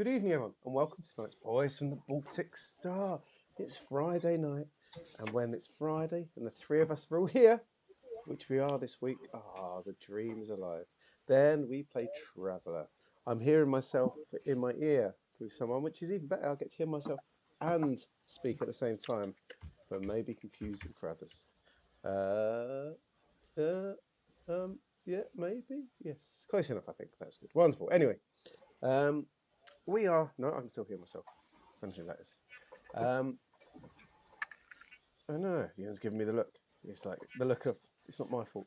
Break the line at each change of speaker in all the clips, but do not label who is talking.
Good evening, everyone, and welcome to tonight's Boys from the Baltic Star. It's Friday night, and when it's Friday and the three of us are all here, which we are this week, the dream is alive. Then we play Traveller. I'm hearing myself in my ear through someone, which is even better. I get to hear myself and speak at the same time, but may be confusing for others. Uh, uh, yeah, maybe. Yes, close enough, I think. That's good. Wonderful. Anyway, we are. No, I can still hear myself. I don't know who that is. I know. Ian's giving me the look. It's like the look of. It's not my fault.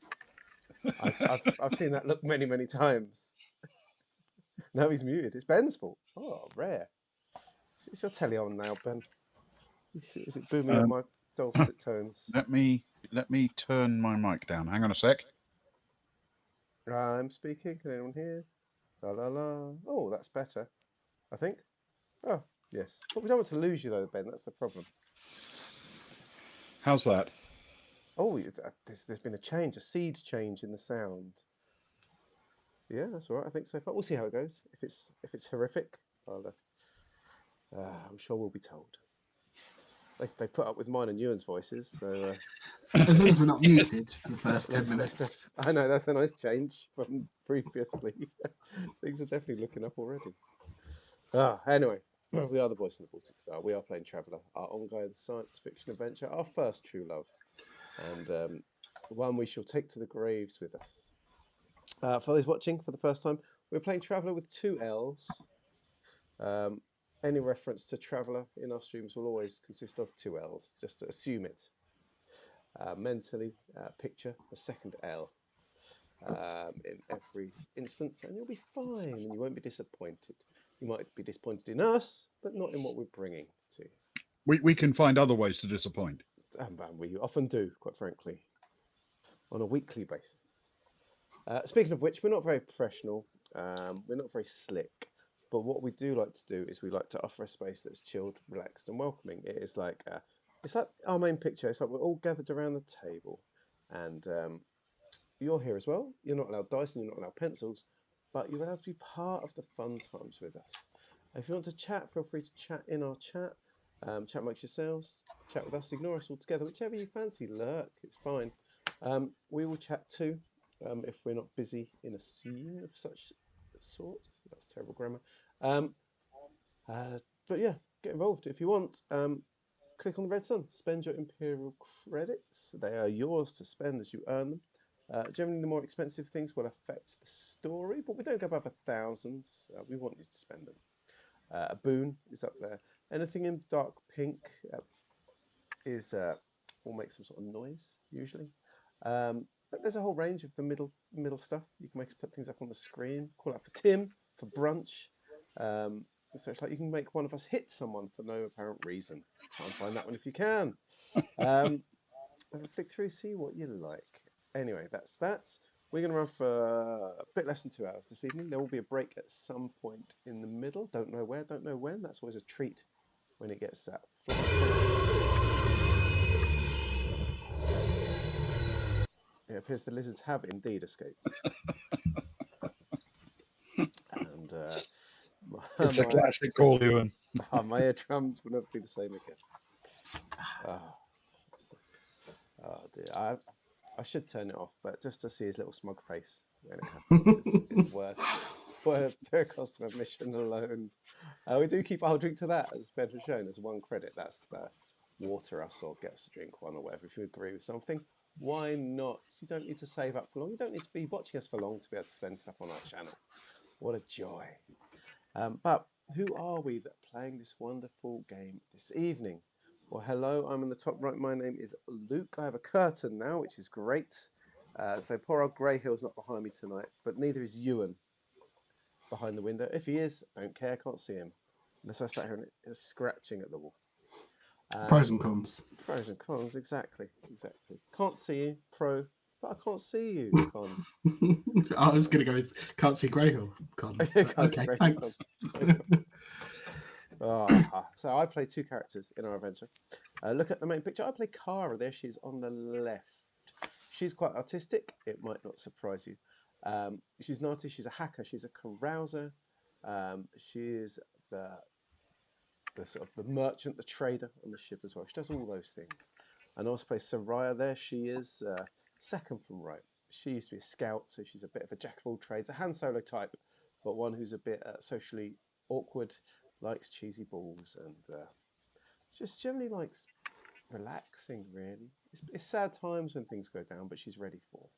I've seen that look many times. Now he's muted. It's Ben's fault. Oh, rare. Is your telly on now, Ben? Is it booming up my dulcet tones?
Let me turn my mic down. Hang on a sec.
I'm speaking. Can anyone hear? La la la. Oh, that's better. I think. Oh, yes. But we don't want to lose you though, Ben. That's the problem.
How's that?
Oh, there's been a change, a seed change in the sound. Yeah, that's all right. I think so far. We'll see how it goes. If it's horrific, I'm sure we'll be told. They put up with mine and Ewan's voices, so
as long as we're not muted for the first 10 minutes.
I know that's a nice change from previously. Things are definitely looking up already. Anyway, we are the Boys in the Baltic Star. We are playing Traveller, our ongoing science fiction adventure, our first true love, and one we shall take to the graves with us. For those watching for the first time, we're playing Traveller with two L's. Any reference to Traveller in our streams will always consist of two L's, just to assume it. Mentally, picture a second L in every instance, and you'll be fine, and you won't be disappointed. You might be disappointed in us, but not in what we're bringing to you.
We can find other ways to disappoint.
And we often do, quite frankly, on a weekly basis. Speaking of which, we're not very professional, we're not very slick, but what we do like to do is we like to offer a space that's chilled, relaxed, and welcoming. It's like our main picture. It's like we're all gathered around the table, and you're here as well. You're not allowed dice and you're not allowed pencils, but you're allowed to be part of the fun times with us. If you want to chat, feel free to chat in our chat. Chat amongst yourselves, chat with us, ignore us altogether, whichever you fancy. Lurk, it's fine. We will chat too, if we're not busy in a scene of such sort. That's terrible grammar. But yeah, get involved if you want. Click on the red sun, spend your Imperial credits. They are yours to spend as you earn them. Generally, the more expensive things will affect the story, but we don't go above 1,000. We want you to spend them. A boon is up there. Anything in dark pink will make some sort of noise usually. But there's a whole range of the middle stuff. You can put things up on the screen. Call out for Tim for brunch. So it's like you can make one of us hit someone for no apparent reason. Try and find that one if you can. Flick through, see what you like. Anyway, that's that. We're going to run for a bit less than 2 hours this evening. There will be a break at some point in the middle. Don't know where, don't know when. That's always a treat when it gets that. It appears the lizards have indeed escaped. And
it's a classic call, Ewan.
My eardrums will never be the same again. Oh dear. I should turn it off, but just to see his little smug face when it happens is worth the cost of admission alone. We do keep our drink to that, as Ben has shown, as one credit. That's the water us or get us a drink one or whatever. If you agree with something, why not? You don't need to save up for long. You don't need to be watching us for long to be able to spend stuff on our channel. What a joy. But who are we that are playing this wonderful game this evening? Well, hello, I'm in the top right. My name is Luke. I have a curtain now, which is great. So poor old Greyhill's not behind me tonight, but neither is Ewan behind the window. If he is, don't care, can't see him. Unless I sat here and scratching at the wall.
Pros and cons.
Pros and cons, exactly. Can't see you, pro, but I can't see you, con.
I was going to go with can't see Greyhill, con. Okay, thanks.
So I play two characters in our adventure. Look at the main picture. I play Cara. There she is on the left. She's quite artistic. It might not surprise you. She's an artist. She's a hacker. She's a carouser. She is the sort of the merchant, the trader on the ship as well. She does all those things. And I also play Soraya there. She is second from right. She used to be a scout, so she's a bit of a jack of all trades, a Han Solo type, but one who's a bit socially awkward, likes cheesy balls, and just generally likes relaxing, really. It's sad times when things go down, but she's ready for.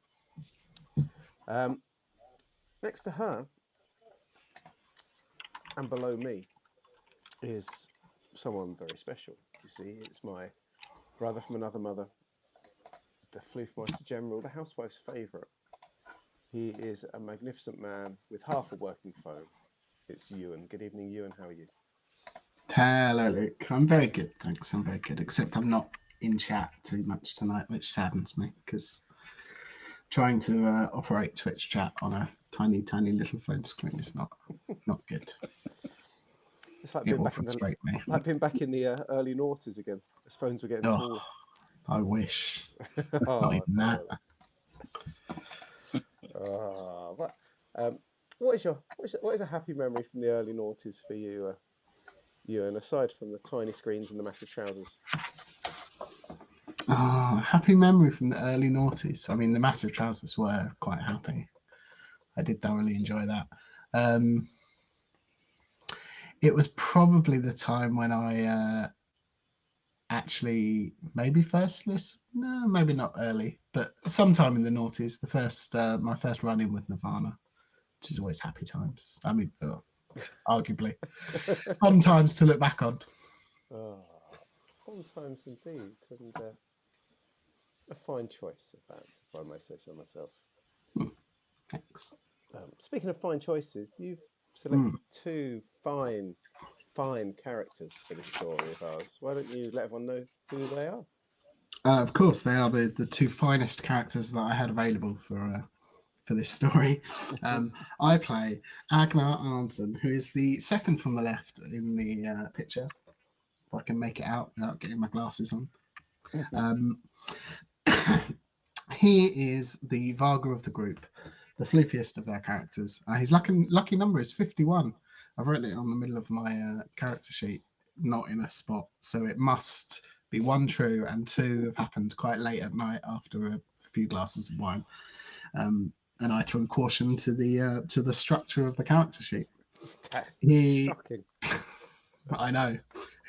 Next to her, and below me, is someone very special. You see, it's my brother from another mother, the Floofmeister General, the housewife's favourite. He is a magnificent man with half a working phone. It's Ewan. Good evening, Ewan. How are you?
Hello, Luke. I'm very good, thanks. I'm very good, except I'm not in chat too much tonight, which saddens me because trying to operate Twitch chat on a tiny, tiny little phone screen is not good.
It's like
It
being
will
back in
frustrate me.
like being back in the early noughties again. As phones were getting smaller.
I wish.
Oh,
Not even that.
What is a happy memory from the early noughties for you, Ewan, aside from the tiny screens and the massive trousers?
Happy memory from the early noughties. I mean, the massive trousers were quite happy. I did thoroughly enjoy that. It was probably the time when I actually maybe first listen. No, maybe not early, but sometime in the noughties. My first run-in with Nirvana, which is always happy times. I mean, arguably fun times to look back on.
Fun times indeed, and a fine choice of that, if I may say so myself.
Thanks.
Speaking of fine choices, you've selected two fine characters for this story of ours. Why don't you let everyone know who they are?
Of course, they are the two finest characters that I had available for this story. I play Agnar Arnson, who is the second from the left in the picture. If I can make it out without getting my glasses on. He is the Varga of the group, the floofiest of their characters. His lucky number is 51. I've written it on the middle of my character sheet, not in a spot. So it must be one true and two have happened quite late at night after a few glasses of wine. And I threw caution to the structure of the character sheet.
That's shocking.
I know.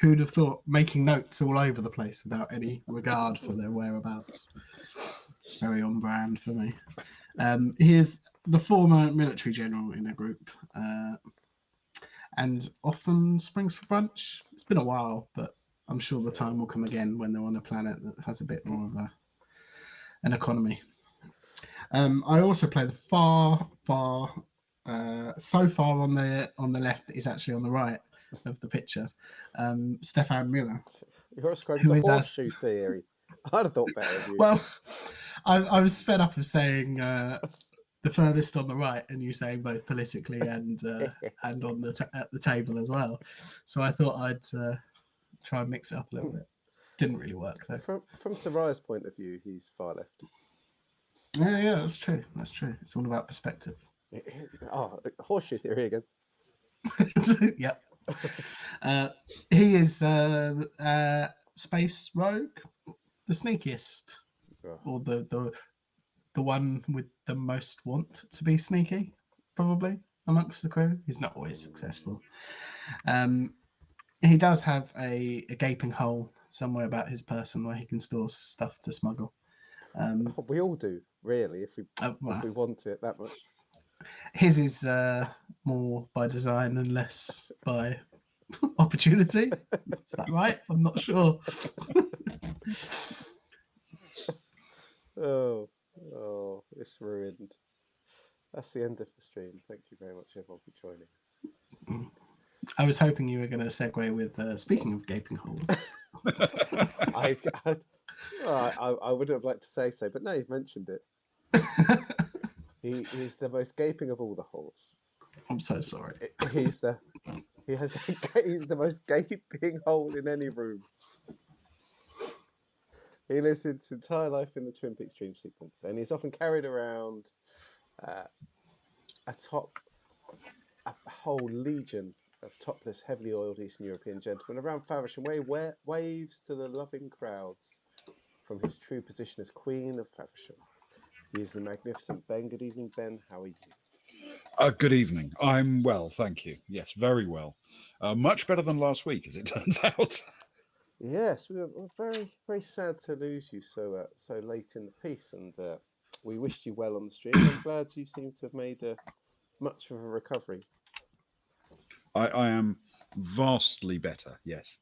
Who'd have thought making notes all over the place without any regard for their whereabouts? It's very on brand for me. He is the former military general in a group and often springs for brunch. It's been a while, but I'm sure the time will come again when they're on a planet that has a bit more of an economy. I also play the so far on the left that is actually on the right of the picture, Stefan Miller.
You're ascribing to horseshoe theory. I'd have thought better of you.
Well, I was fed up of saying the furthest on the right, and you saying both politically and on at the table as well. So I thought I'd try and mix it up a little bit. Didn't really work though.
From Soraya's point of view, he's far left.
Yeah, that's true. That's true. It's all about perspective.
Horseshoe theory again.
Yep. He is Space Rogue, the sneakiest, or the one with the most want to be sneaky, probably amongst the crew. He's not always successful. He does have a gaping hole somewhere about his person where he can store stuff to smuggle.
We all do, really, if we want it that much.
His is more by design and less by opportunity. Is that right? I'm not sure.
Oh, it's ruined. That's the end of the stream. Thank you very much, everyone, for joining us.
I was hoping you were going to segue with speaking of gaping holes.
I would have liked to say so, but no, you've mentioned it. He's the most gaping of all the holes.
I'm so sorry.
He's the most gaping hole in any room. He lives his entire life in the Twin Peaks dream sequence, and he's often carried around atop a whole legion of topless, heavily oiled Eastern European gentlemen around Faversham Way waves to the loving crowds from his true position as Queen of Faversham. He is the magnificent Ben. Good evening, Ben. How are you?
Good evening. I'm well, thank you. Yes, very well. Much better than last week, as it turns out.
Yes, we're very, very sad to lose you so late in the piece, and we wished you well on the stream. I'm glad you seem to have made much of a recovery.
I am vastly better, yes,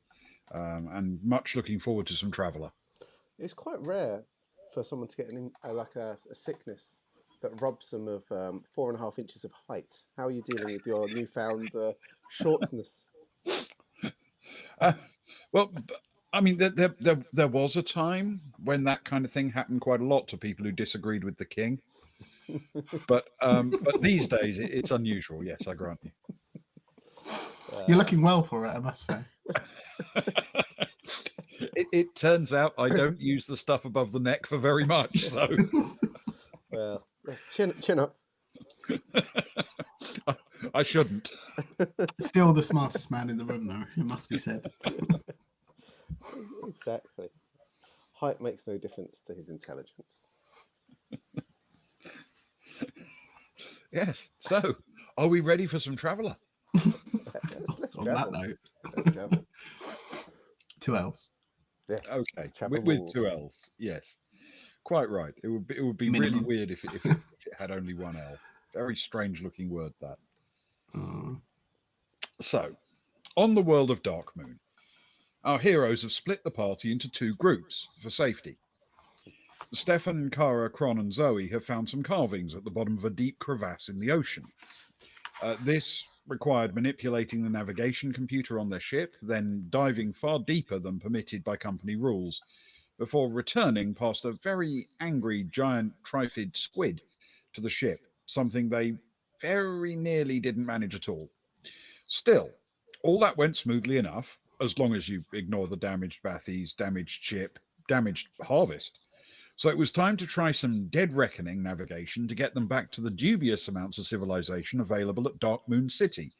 and much looking forward to some Traveller.
It's quite rare for someone to get a sickness that robs them of 4.5 inches of height. How are you dealing with your newfound shortness?
Well, I mean, there was a time when that kind of thing happened quite a lot to people who disagreed with the king. But these days it's unusual. Yes, I grant you.
You're looking well for it, I must say.
It turns out I don't use the stuff above the neck for very much. So,
Well, chin up.
I shouldn't.
Still the smartest man in the room, though, it must be said.
Exactly. Height makes no difference to his intelligence.
Yes. So, are we ready for some Traveller?
Let's
On
travel.
that note,
Let's travel.
2 L's.
Yes,
Okay,
travel
with
more.
2 L's. Yes, quite right. It would be really
Minimum.
weird if it had only 1 L. Very strange looking word, that. So, on the world of Darkmoon, our heroes have split the party into 2 groups for safety. Stefan, Kara, Kron, and Zoe have found some carvings at the bottom of a deep crevasse in the ocean. This required manipulating the navigation computer on their ship, then diving far deeper than permitted by company rules, before returning past a very angry giant trifid squid to the ship, something they very nearly didn't manage at all. Still, all that went smoothly enough, as long as you ignore the damaged bathies, damaged ship, damaged harvest. So it was time to try some Dead Reckoning navigation to get them back to the dubious amounts of civilization available at Darkmoon City,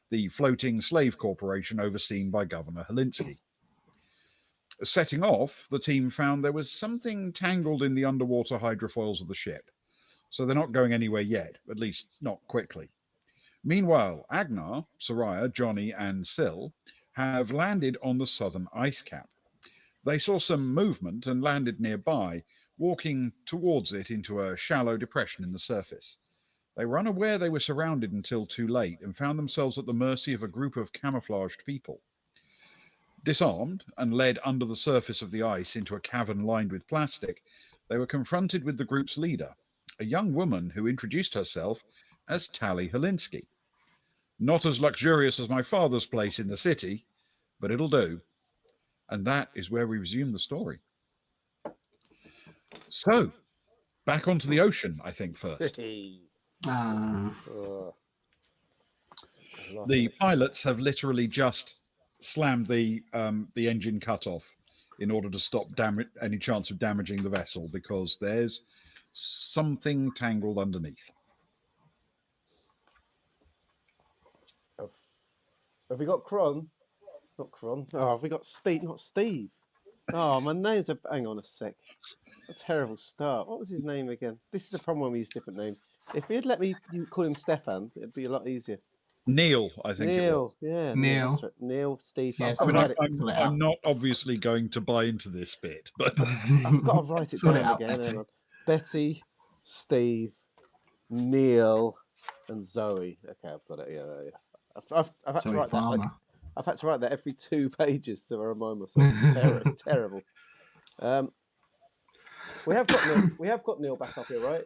the floating slave corporation overseen by Governor Helinsky. Setting off, the team found there was something tangled in the underwater hydrofoils of the ship, so they're not going anywhere yet, at least not quickly. Meanwhile, Agnar, Soraya, Johnny, and Syl have landed on the southern ice cap. They saw some movement and landed nearby, walking towards it into a shallow depression in the surface. They were unaware they were surrounded until too late and found themselves at the mercy of a group of camouflaged people. Disarmed and led under the surface of the ice into a cavern lined with plastic, they were confronted with the group's leader, a young woman who introduced herself as Tally Helinsky. Not as luxurious as my father's place in the city, but it'll do. And that is where we resume the story. So, back onto the ocean, I think, first.
Oh,
The pilots have literally just slammed the engine cutoff in order to stop any chance of damaging the vessel, because there's something tangled underneath.
Have we got Kron? Not Kron. Oh, have we got Steve? Not Steve. Oh, my name's a... Hang on a sec. A terrible start. What was his name again? This is the problem when we use different names. If you'd let me call him Stefan, it'd be a lot easier.
Neil, I think it was.
Yeah,
Neil.
That's right. Neil, Steve.
Yes,
I'm not obviously going to buy into this bit, but
I've got to write it down again. Hang on. Betty, Steve, Neil, and Zoe. Okay, I've got it. Yeah. I've had to write that. I've had to write that every 2 pages to remind myself. It's terrible. We have got Neil back up here, right?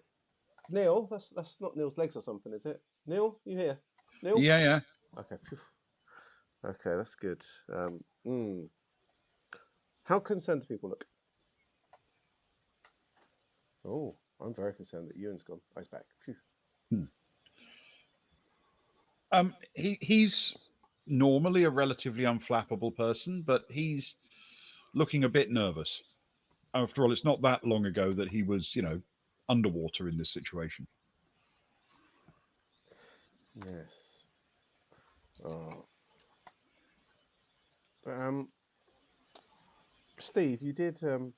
Neil, that's not Neil's legs or something, is it? Neil, you here? Neil?
Yeah.
Okay. Phew. Okay, that's good. How concerned do people look? Oh, I'm very concerned that Ewan's gone. Oh, he's back. Phew.
He's normally a relatively unflappable person, but he's looking a bit nervous. After all, it's not that long ago that he was, underwater in this situation.
Yes. Oh. Um, Steve, you didn't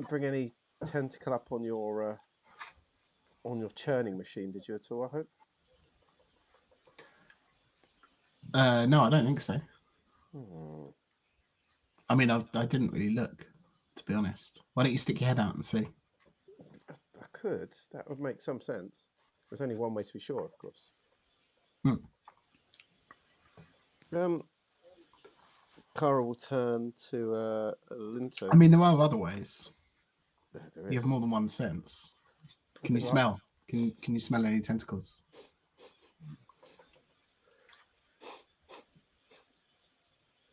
bring any tentacle up on your churning machine, did you at all? I hope.
No, I don't think so.
Hmm.
I mean, I didn't really look, to be honest. Why don't you stick your head out and see?
I could. That would make some sense. There's only one way to be sure, of course.
Hmm.
Cara will turn to Linto.
I mean, there are other ways.
There
You have
is.
more than one sense.
I
Can you
think
smell? Can you smell any tentacles?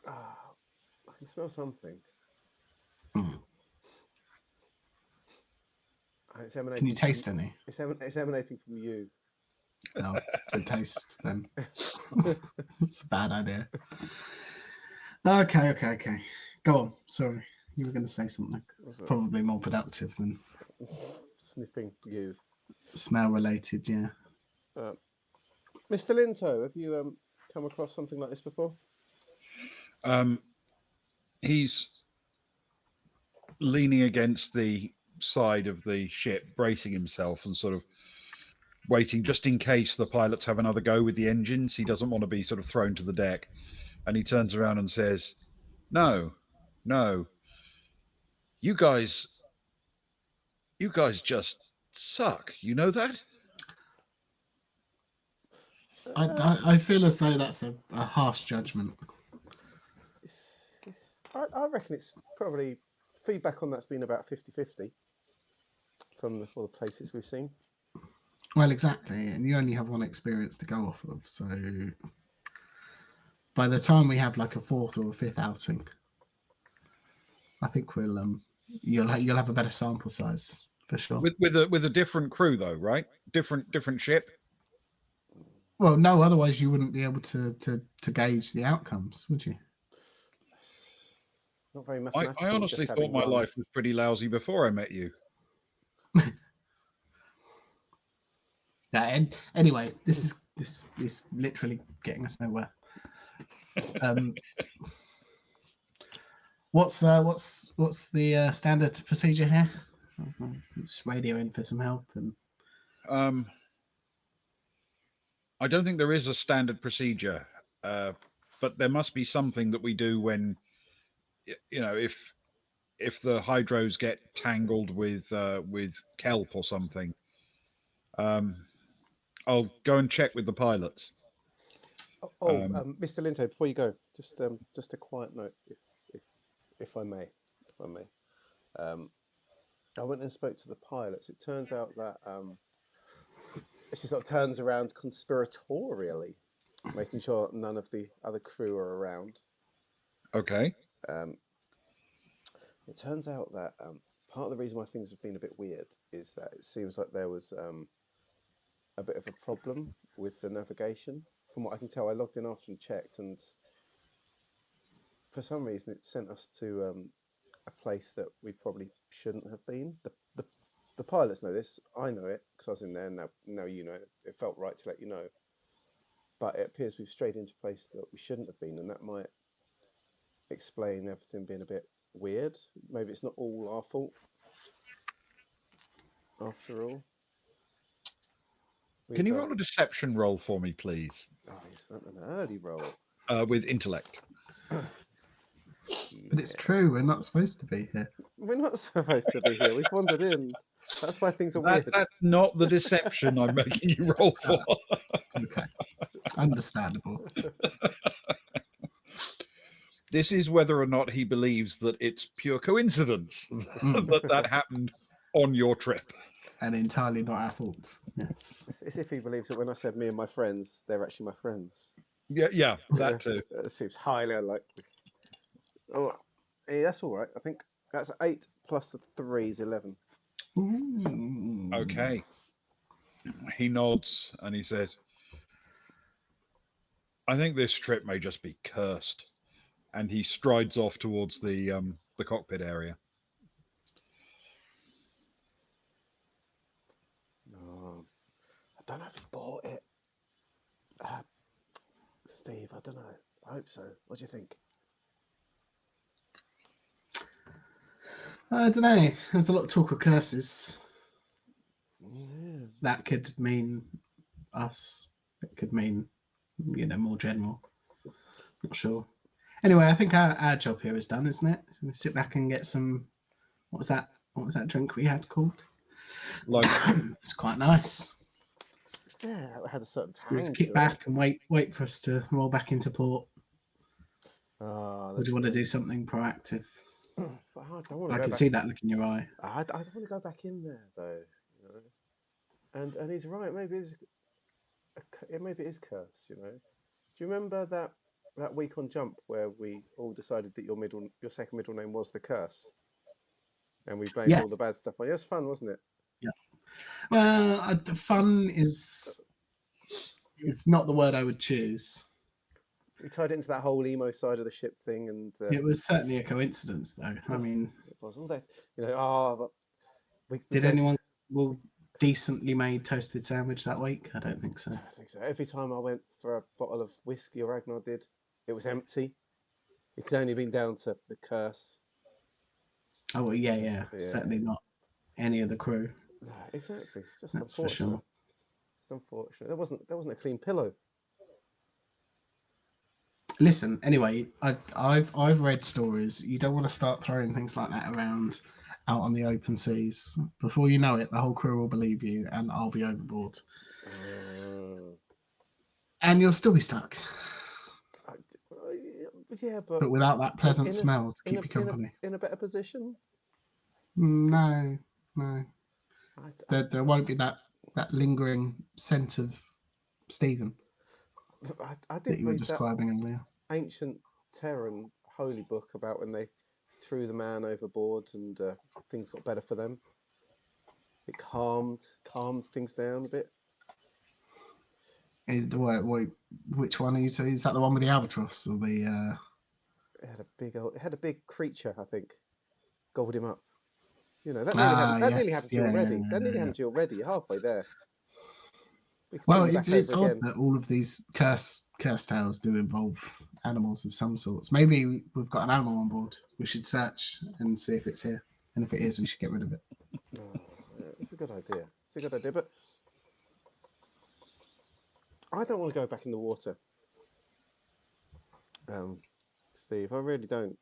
I can smell something.
Hmm.
It's
Can you
emanating
taste
from.
any?
It's emanating from you.
No, don't taste then. It's a bad idea. Okay. Go on. Sorry, you were going to say something.
What's that?
Probably more productive than
Sniffing you.
smell related. Yeah.
Mr. Linto, have you come across something like this before?
He's leaning against the side of the ship, bracing himself and sort of waiting just in case the pilots have another go with the engines. He doesn't want to be sort of thrown to the deck. And he turns around and says, No, you guys just suck. You know that?
I feel as though that's a harsh judgment.
I reckon it's probably feedback on that's been about 50-50 from all the places we've seen.
Well, exactly, and you only have one experience to go off of. So by the time we have like a fourth or a fifth outing, I think you'll have a better sample size for sure.
With a different crew though, right? Different ship.
Well, no, otherwise you wouldn't be able to gauge the outcomes, would you?
Not very
I
mathematical.
honestly
just
thought
having
my
one.
life was pretty lousy before I met you.
Yeah. And anyway, this is literally getting us nowhere. What's the standard procedure here? Just radio in for some help and.
I don't think there is a standard procedure, but there must be something that we do when, if the hydros get tangled with kelp or something. I'll go and check with the pilots.
Mr. Linto, before you go, just a quiet note, if I may, I went and spoke to the pilots. It turns out that she sort of turns around conspiratorially, making sure that none of the other crew are around.
Okay.
It turns out that part of the reason why things have been a bit weird is that it seems like there was a bit of a problem with the navigation. From what I can tell, I logged in after and checked, and for some reason it sent us to a place that we probably shouldn't have been. The pilots know this. I know it because I was in there. Now you know it. It felt right to let you know. But it appears we've strayed into a place that we shouldn't have been, and that might explain everything being a bit weird. Maybe it's not all our fault after all.
Can you roll a deception roll for me, please?
Oh, yes, an early roll.
With intellect.
But it's true, we're not supposed to be here.
We're not supposed to be here. We've wandered in. That's why things are weird.
That's not the deception I'm making you roll for.
Okay, understandable.
This is whether or not he believes that it's pure coincidence that happened on your trip.
And entirely not our fault. Yes.
It's if he believes that when I said me and my friends, they're actually my friends.
Yeah, that too.
That seems highly unlikely. Oh, yeah, that's all right. I think that's 8 plus the 3 is 11.
Ooh.
Okay. He nods and he says, I think this trip may just be cursed. And he strides off towards the cockpit area.
No, I don't know if he bought it. Steve, I don't know. I hope so. What do you think?
I don't know. There's a lot of talk of curses.
Yeah.
That could mean us. It could mean, more general. Not sure. Anyway, I think our job here is done, isn't it? We sit back and get some. What was that? What was that drink we had called?
Like,
It's quite nice.
Yeah, it had a certain
Just
tang
kick
to
back and wait for us to roll back into port.
it.
Or do you want to do something proactive?
But I don't want to
I
go
can
back.
see that look in your eye.
I don't want to go back in there though. And he's right. Maybe maybe it is curse. Do you remember that week on Jump where we all decided that your second middle name was the curse, and we blamed
Yeah.
all the bad stuff on you? It was fun, wasn't it?
Yeah. Well, the fun is not the word I would choose.
We tied it into that whole emo side of the ship thing, and
It was certainly a coincidence, though. I mean,
it was all that. But we
did
go to-
anyone decently made toasted sandwich that week? I don't think so.
I think so. Every time I went for a bottle of whiskey, or Ragnar did, it was empty. It could only have been down to the curse.
Oh, well, yeah. Certainly not any of the crew.
No, exactly. It's just
That's for
unfortunate.
sure.
It's unfortunate. There wasn't a clean pillow.
Listen, anyway, I've read stories. You don't want to start throwing things like that around out on the open seas. Before you know it, the whole crew will believe you, and I'll be overboard, and you'll still be stuck.
Yeah,
But without that pleasant
in
smell to keep you company.
in a better position.
No. There
I
won't be that lingering scent of Stephen
I
that
did
you were
read that
describing earlier.
ancient Terran holy book about when they threw the man overboard and things got better for them. It calmed things down a bit.
Is the wait, which one are you saying? Is that the one with the albatross or the?
It had a big creature, I think, gobbled him up. That nearly happened. That nearly happened to you already. That nearly happened to you already. You're halfway there. We can
Well,
put you back
it's
over
odd
again.
that all of these curse tales do involve animals of some sorts. Maybe we've got an animal on board. We should search and see if it's here. And if it is, we should get rid of it.
Oh, yeah, it's a good idea. It's a good idea, but I don't want to go back in the water. Steve, I really don't.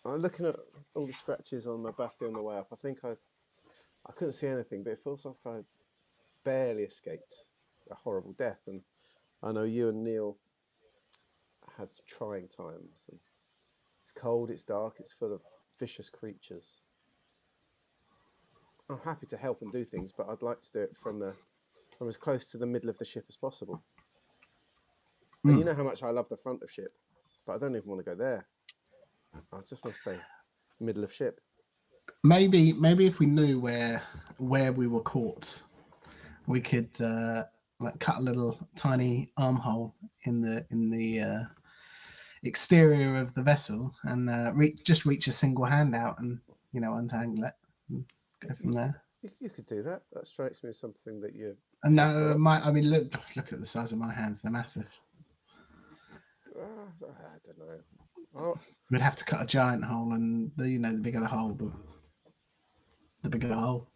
I'm looking at all the scratches on my bathy on the way up. I think I couldn't see anything, but it feels like I barely escaped a horrible death. And I know you and Neil had some trying times. And it's cold, it's dark, it's full of vicious creatures. I'm happy to help and do things, but I'd like to do it from as close to the middle of the ship as possible. And you know how much I love the front of ship, but I don't even want to go there. I just want to stay middle of ship.
Maybe if we knew where we were caught, we could cut a little tiny armhole in the exterior of the vessel and reach a single hand out and untangle it and go from there.
You could do that. That strikes me as something that you.
And no, look at the size of my hands; they're massive.
I don't know.
We'd have to cut a giant hole, and the bigger the hole, the bigger the hole.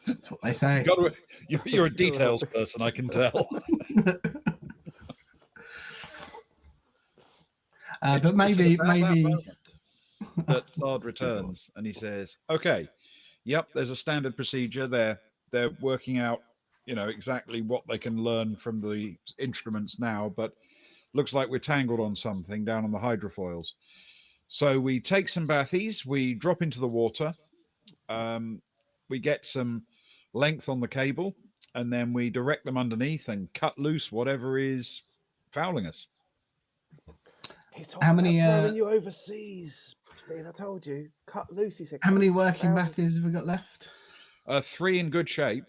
That's what they say.
You're a details person, I can tell.
But maybe
that Sard returns and he says, "Okay, yep, there's a standard procedure there. They're working out, exactly what they can learn from the instruments now, but looks like we're tangled on something down on the hydrofoils. So we take some bathies, we drop into the water, we get some length on the cable, and then we direct them underneath and cut loose whatever is fouling us."
He's talking about throwing you overseas, Steve. I told you, cut loose. He said.
How many working bathies have we got left?
3 in good shape.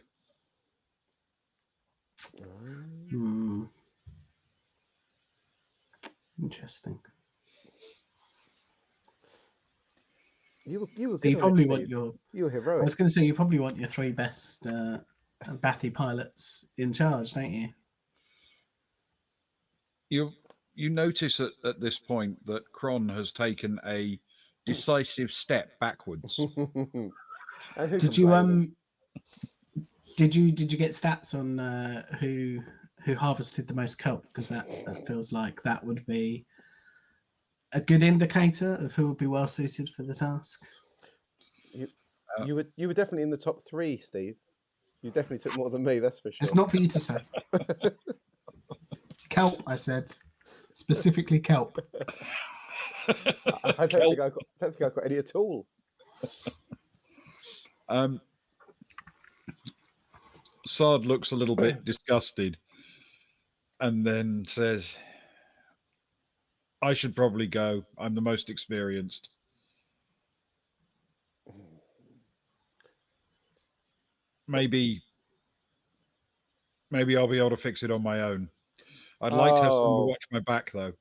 Interesting.
You were
So
good
you probably
it,
want
Steve.
your.
You were heroic.
I was going to say you probably want your 3 best bathy pilots in charge, don't you?
You notice at this point that Kron has taken a decisive step backwards.
And who
Did
can
you
blame him?
did you get stats on who harvested the most kelp? Because that feels like that would be a good indicator of who would be well suited for the task.
You,
Uh,
you were definitely in the top 3, Steve. You definitely took more than me, that's for
It's
sure.
not for you to say. Kelp, I said, specifically kelp.
I don't think I got any at all.
Sard looks a little bit disgusted and then says, I should probably go. I'm the most experienced. Maybe I'll be able to fix it on my own. I'd like to have someone to watch my back, though.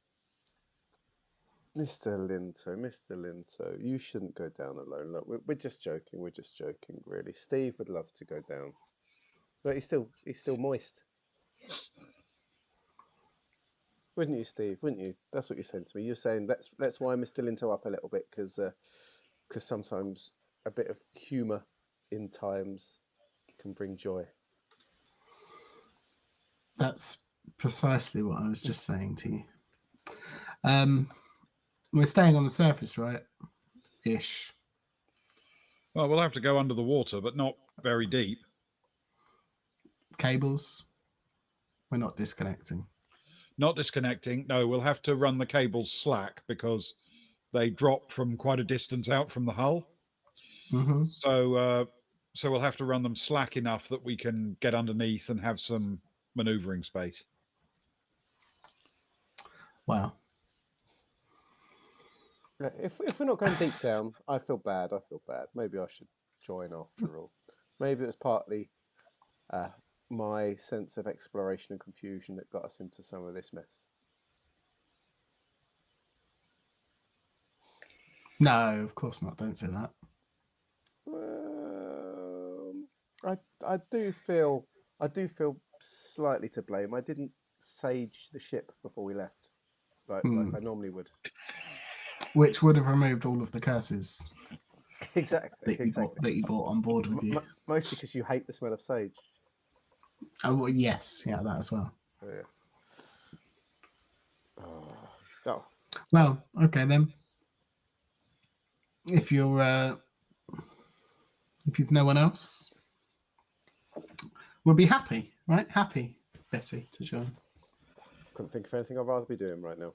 Mr. Linto, you shouldn't go down alone. Look, we're just joking. We're just joking, really. Steve would love to go down, but he's still moist. Wouldn't you, Steve? Wouldn't you? That's what you're saying to me. You're saying let's wind Mr. Linto up a little bit because sometimes a bit of humour in times can bring joy.
That's precisely what I was just saying to you. We're staying on the surface, right? Ish.
Well, we'll have to go under the water, but not very deep.
Cables. We're not disconnecting.
Not disconnecting. No, we'll have to run the cables slack because they drop from quite a distance out from the hull.
Mm-hmm.
So we'll have to run them slack enough that we can get underneath and have some maneuvering space.
Wow.
If we're not going deep down, I feel bad. Maybe I should join after all. Maybe it was partly my sense of exploration and confusion that got us into some of this mess.
No, of course not. Don't say that.
I do feel slightly to blame. I didn't sage the ship before we left, like I normally would.
Which would have removed all of the curses
Exactly.
that you brought on board with you.
Mostly because you hate the smell of sage.
Oh, well, yes. Yeah, that as well.
Oh, yeah. Oh.
Well, okay then. If you've no one else, we'll be happy, right? Happy, Betty, to join.
Couldn't think of anything I'd rather be doing right now.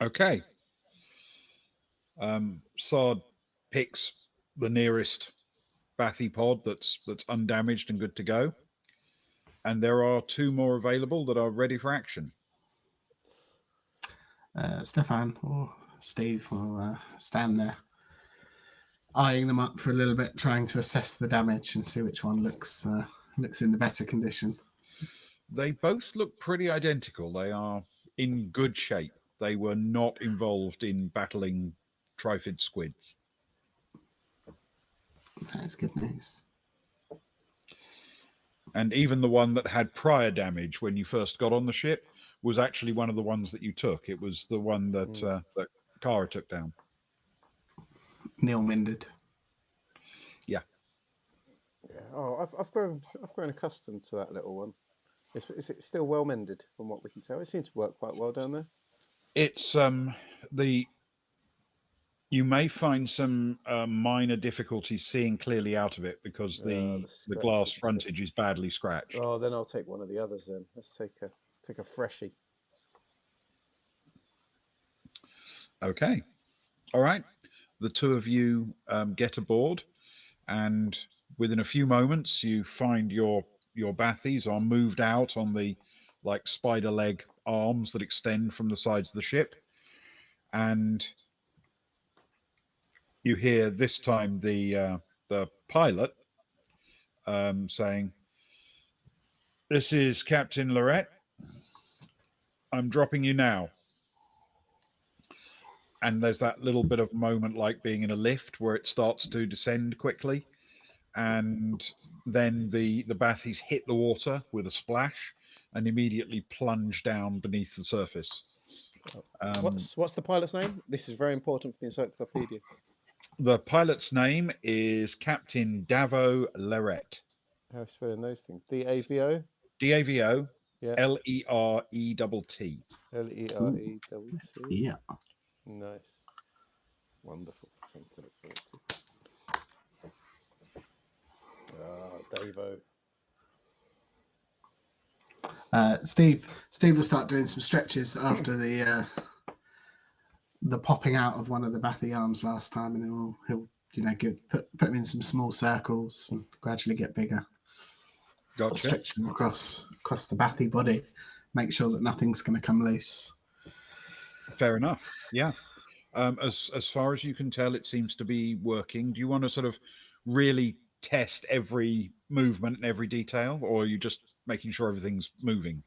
Okay. Sard picks the nearest bathy pod that's undamaged and good to go. And there are 2 more available that are ready for action.
Stefan or Steve will stand there, eyeing them up for a little bit, trying to assess the damage and see which one looks in the better condition.
They both look pretty identical. They are in good shape. They were not involved in battling Tryphid squids.
That is good news.
And even the one that had prior damage when you first got on the ship was actually one of the ones that you took. It was the one that Kara took down.
Neil mended.
Yeah.
Yeah. Oh, I've grown accustomed to that little one. Is it still well mended from what we can tell? It seems to work quite well down there.
It's you may find some minor difficulties seeing clearly out of it because the glass frontage is badly scratched.
Oh, then I'll take one of the others then. Let's take a freshie.
Okay. All right. The 2 of you get aboard, and within a few moments you find your bathies are moved out on the like spider leg arms that extend from the sides of the ship, and you hear this time the pilot saying, "This is Captain Lorette. I'm dropping you now." And there's that little bit of moment like being in a lift where it starts to descend quickly, and then the bathies hit the water with a splash and immediately plunge down beneath the surface.
What's the pilot's name? This is very important for the encyclopedia.
The pilot's name is Captain Davo Leret.
How are you spelling those things? D-A-V-O?
D-A-V-O
Yeah.
L-E-R-E-T-T.
L-E-R-E-T-T.
Yeah.
Nice. Wonderful. Something to look forward to. Davo.
Steve will start doing some stretches after the popping out of one of the bathy arms last time, and he'll put him in some small circles and gradually get bigger.
Gotcha.
Stretch them across the bathy body, make sure that nothing's going to come loose.
Fair enough. Yeah. As far as you can tell, it seems to be working. Do you want to sort of really test every movement and every detail, or are you just making sure everything's moving?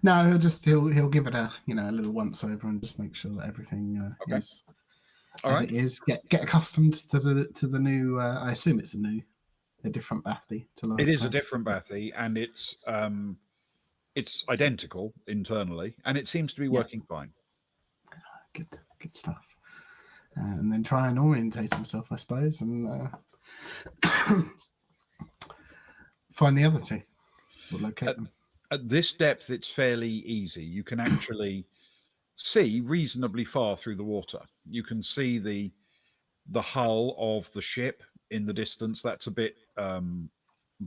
No, he'll give it a little once over and just make sure that everything is as it is. Get accustomed to the new. I assume it's a different bathy to last.
It is
time.
a different bathy, and it's identical internally, and it seems to be working fine.
Good stuff. And then try and orientate himself, I suppose, and find the other two. We'll locate them.
At this depth, it's fairly easy. You can actually see reasonably far through the water. You can see the hull of the ship in the distance. That's a bit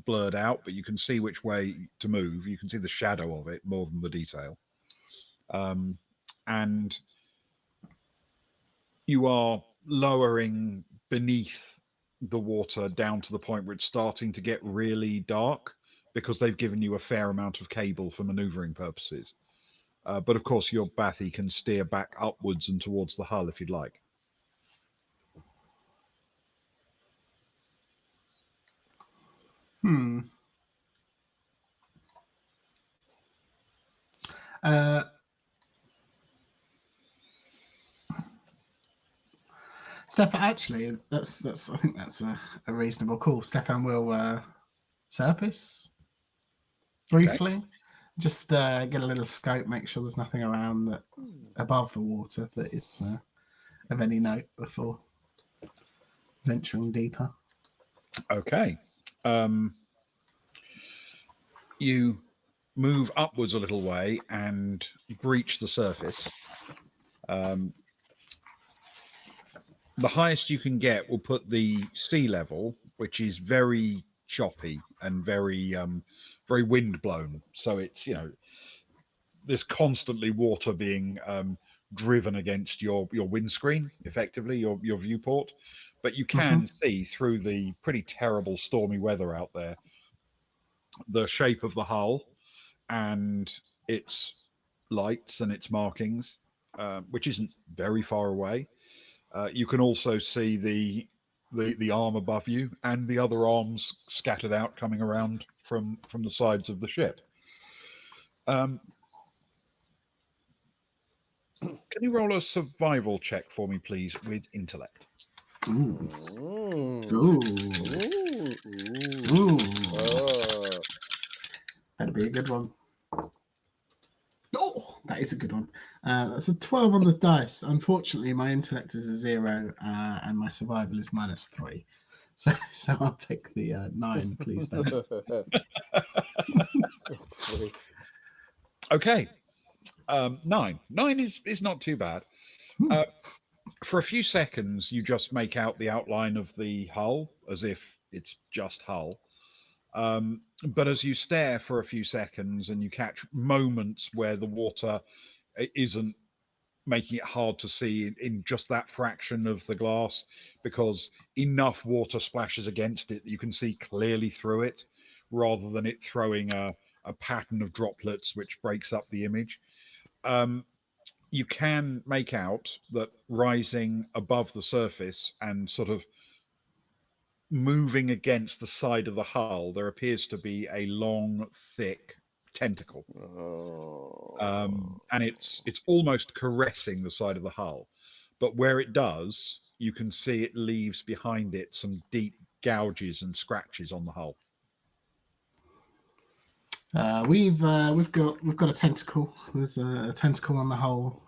blurred out, but you can see which way to move. You can see the shadow of it more than the detail. And you are lowering beneath the water down to the point where it's starting to get really dark, because they've given you a fair amount of cable for maneuvering purposes. But of course, your bathy can steer back upwards and towards the hull if you'd like.
Stefan, actually, that's I think that's a reasonable call. Stefan will surface briefly, just get a little scope, make sure there's nothing around that above the water that is of any note before venturing deeper.
Okay. You move upwards a little way and breach the surface. The highest you can get will put the sea level, which is very choppy and very very wind blown. So it's there's constantly water being driven against your windscreen, effectively your viewport. But you can see through the pretty terrible stormy weather out there the shape of the hull and its lights and its markings, which isn't very far away. You can also see the arm above you and the other arms scattered out coming around from the sides of the ship. Can you roll a survival check for me, please, with intellect?
Ooh.
Ooh.
That'd be a good one. Oh, that is a good one. That's a 12 on the dice. Unfortunately, my intellect is a 0 and my survival is -3. So I'll take the 9, please, Ben.
Okay. 9. 9 is not too bad. For a few seconds, you just make out the outline of the hull as if it's just hull. But as you stare for a few seconds and you catch moments where the water isn't making it hard to see in just that fraction of the glass, because enough water splashes against it that you can see clearly through it, rather than it throwing a pattern of droplets which breaks up the image. You can make out that rising above the surface and sort of moving against the side of the hull, there appears to be a long, thick tentacle. And it's almost caressing the side of the hull. But where it does, you can see it leaves behind it some deep gouges and scratches on the hull.
We've got a tentacle. There's a tentacle on the hull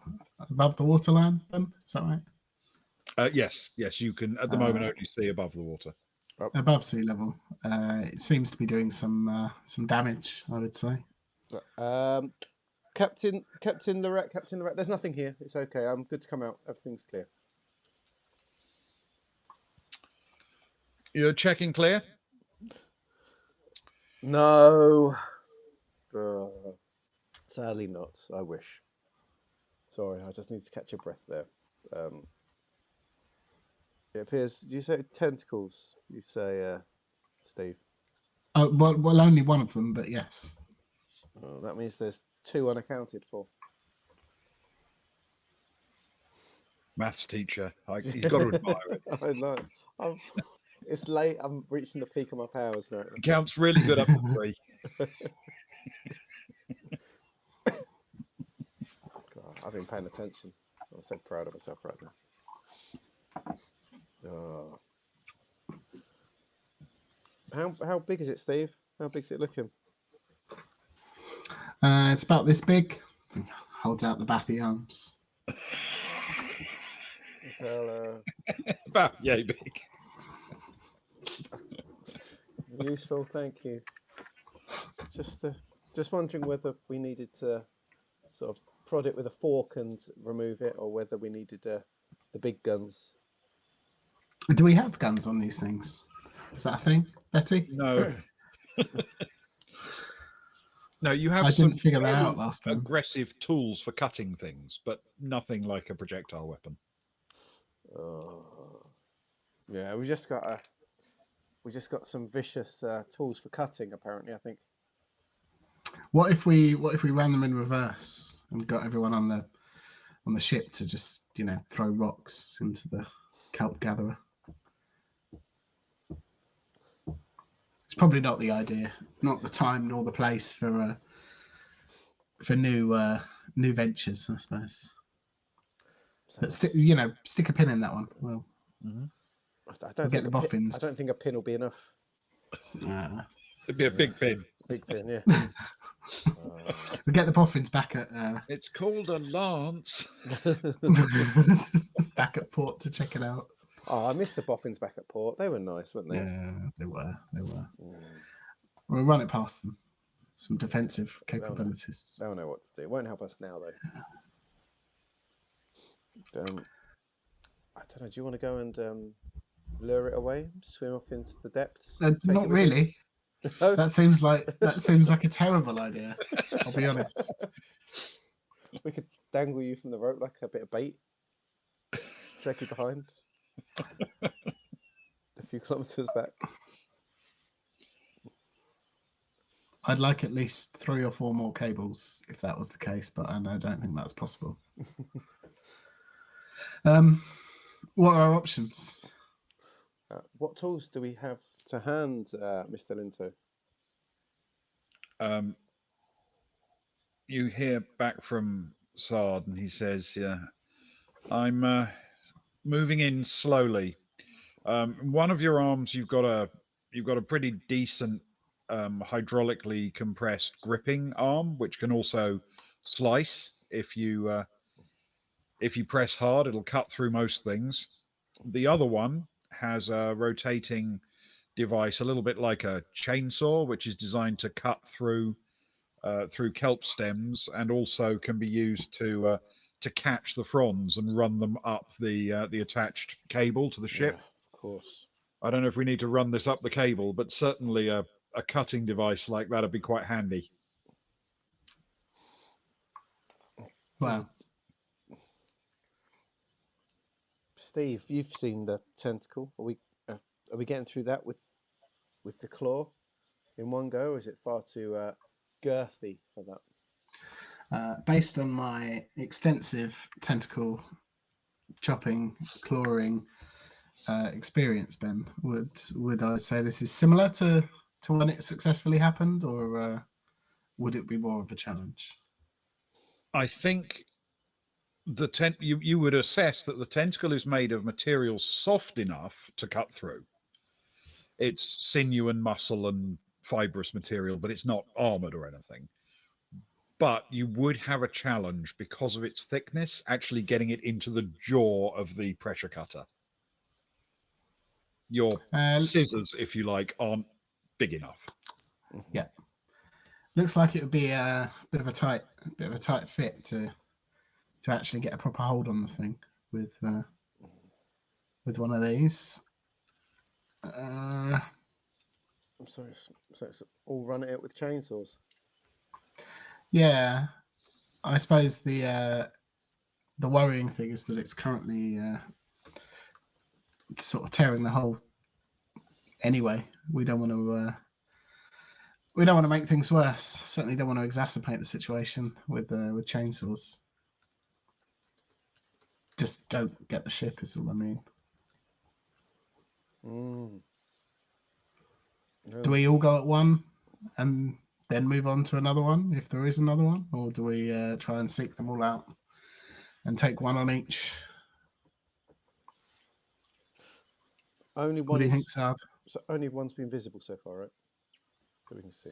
above the waterline. Is that right?
Yes, you can at the moment only see above the water.
Above sea level. It seems to be doing some damage, I would say.
Captain Lorette, there's nothing here. It's okay. I'm good to come out. Everything's clear.
You're checking clear?
No. Sadly not. I wish. Sorry, I just need to catch your breath there. It appears. You say tentacles. You say, Steve.
Well, only one of them, but yes.
Oh, that means there's 2 unaccounted for.
Maths teacher. You've got to admire it.
I know. It's late. I'm reaching the peak of my powers now.
It counts really good up to 3.
God, I've been paying attention. I'm so proud of myself right now. Oh. How big is it, Steve? How big is it looking?
It's about this big. Holds out the bathy arms.
Well,
About yay big.
useful, thank you. Just wondering whether we needed to sort of prod it with a fork and remove it, or whether we needed the big guns.
Do we have guns on these things? Is that a thing, Betty?
No. No, you have
I
some
didn't figure that
very
out last time.
aggressive tools for cutting things, but nothing like a projectile weapon.
Yeah, we just got some vicious tools for cutting. Apparently, I think.
What if we ran them in reverse and got everyone on the ship to just throw rocks into the kelp gatherer? It's probably not the idea, not the time nor the place for new ventures, I suppose. But stick a pin in that one. Well,
I don't
get the boffins.
I don't think a pin will be enough.
It'd be a big pin.
Big pin, yeah.
We get the boffins back at.
It's called a lance.
Back at port to check it out.
Oh, I missed the boffins back at port. They were nice, weren't they?
Yeah, they were. We'll run it past them. Some defensive capabilities.
They'll know what to do. It won't help us now, though. I don't know. Do you want to go and lure it away? Swim off into the depths?
Not really.
No?
That seems like a terrible idea. I'll be honest.
We could dangle you from the rope like a bit of bait. Drag you behind. A few kilometers back.
I'd like at least 3 or 4 more cables if that was the case, but I don't think that's possible. What are our options?
What tools do we have to hand, Mr. Linto?
You hear back from Sard, and he says, "Yeah, I'm moving in slowly. One of your arms, you've got a pretty decent hydraulically compressed gripping arm, which can also slice if you press hard. It'll cut through most things. The other one has a rotating device, a little bit like a chainsaw, which is designed to cut through kelp stems, and also can be used to catch the fronds and run them up the attached cable to the ship.
Yeah, of course.
I don't know if we need to run this up the cable, but certainly a cutting device like that would be quite handy.
Wow.
Steve, you've seen the tentacle. Are we getting through that with the claw in one go, or is it far too girthy for that?
Based on my extensive tentacle chopping, clawing experience, Ben, would I say this is similar to when it successfully happened, or would it be more of a challenge?
I think you would assess that the tentacle is made of material soft enough to cut through, It's sinew and muscle and fibrous material, but it's not armored or anything. But you would have a challenge because of its thickness, actually getting it into the jaw of the pressure cutter. Your scissors, if you like, aren't big enough.
Yeah, looks like it would be a bit of a tight fit to actually get a proper hold on the thing with one of these.
I'm sorry, so it's all run it with chainsaws.
Yeah, I suppose the worrying thing is that it's currently sort of tearing the hole. Anyway, we don't want to make things worse. Certainly don't want to exacerbate the situation with chainsaws. Just don't get the ship is all I mean. Do we all go at one and then move on to another one if there is another one, or do we try and seek them all out and take one on each?
Only one.
What do you think, Saad?
So only one's been visible so far, right? That we can see.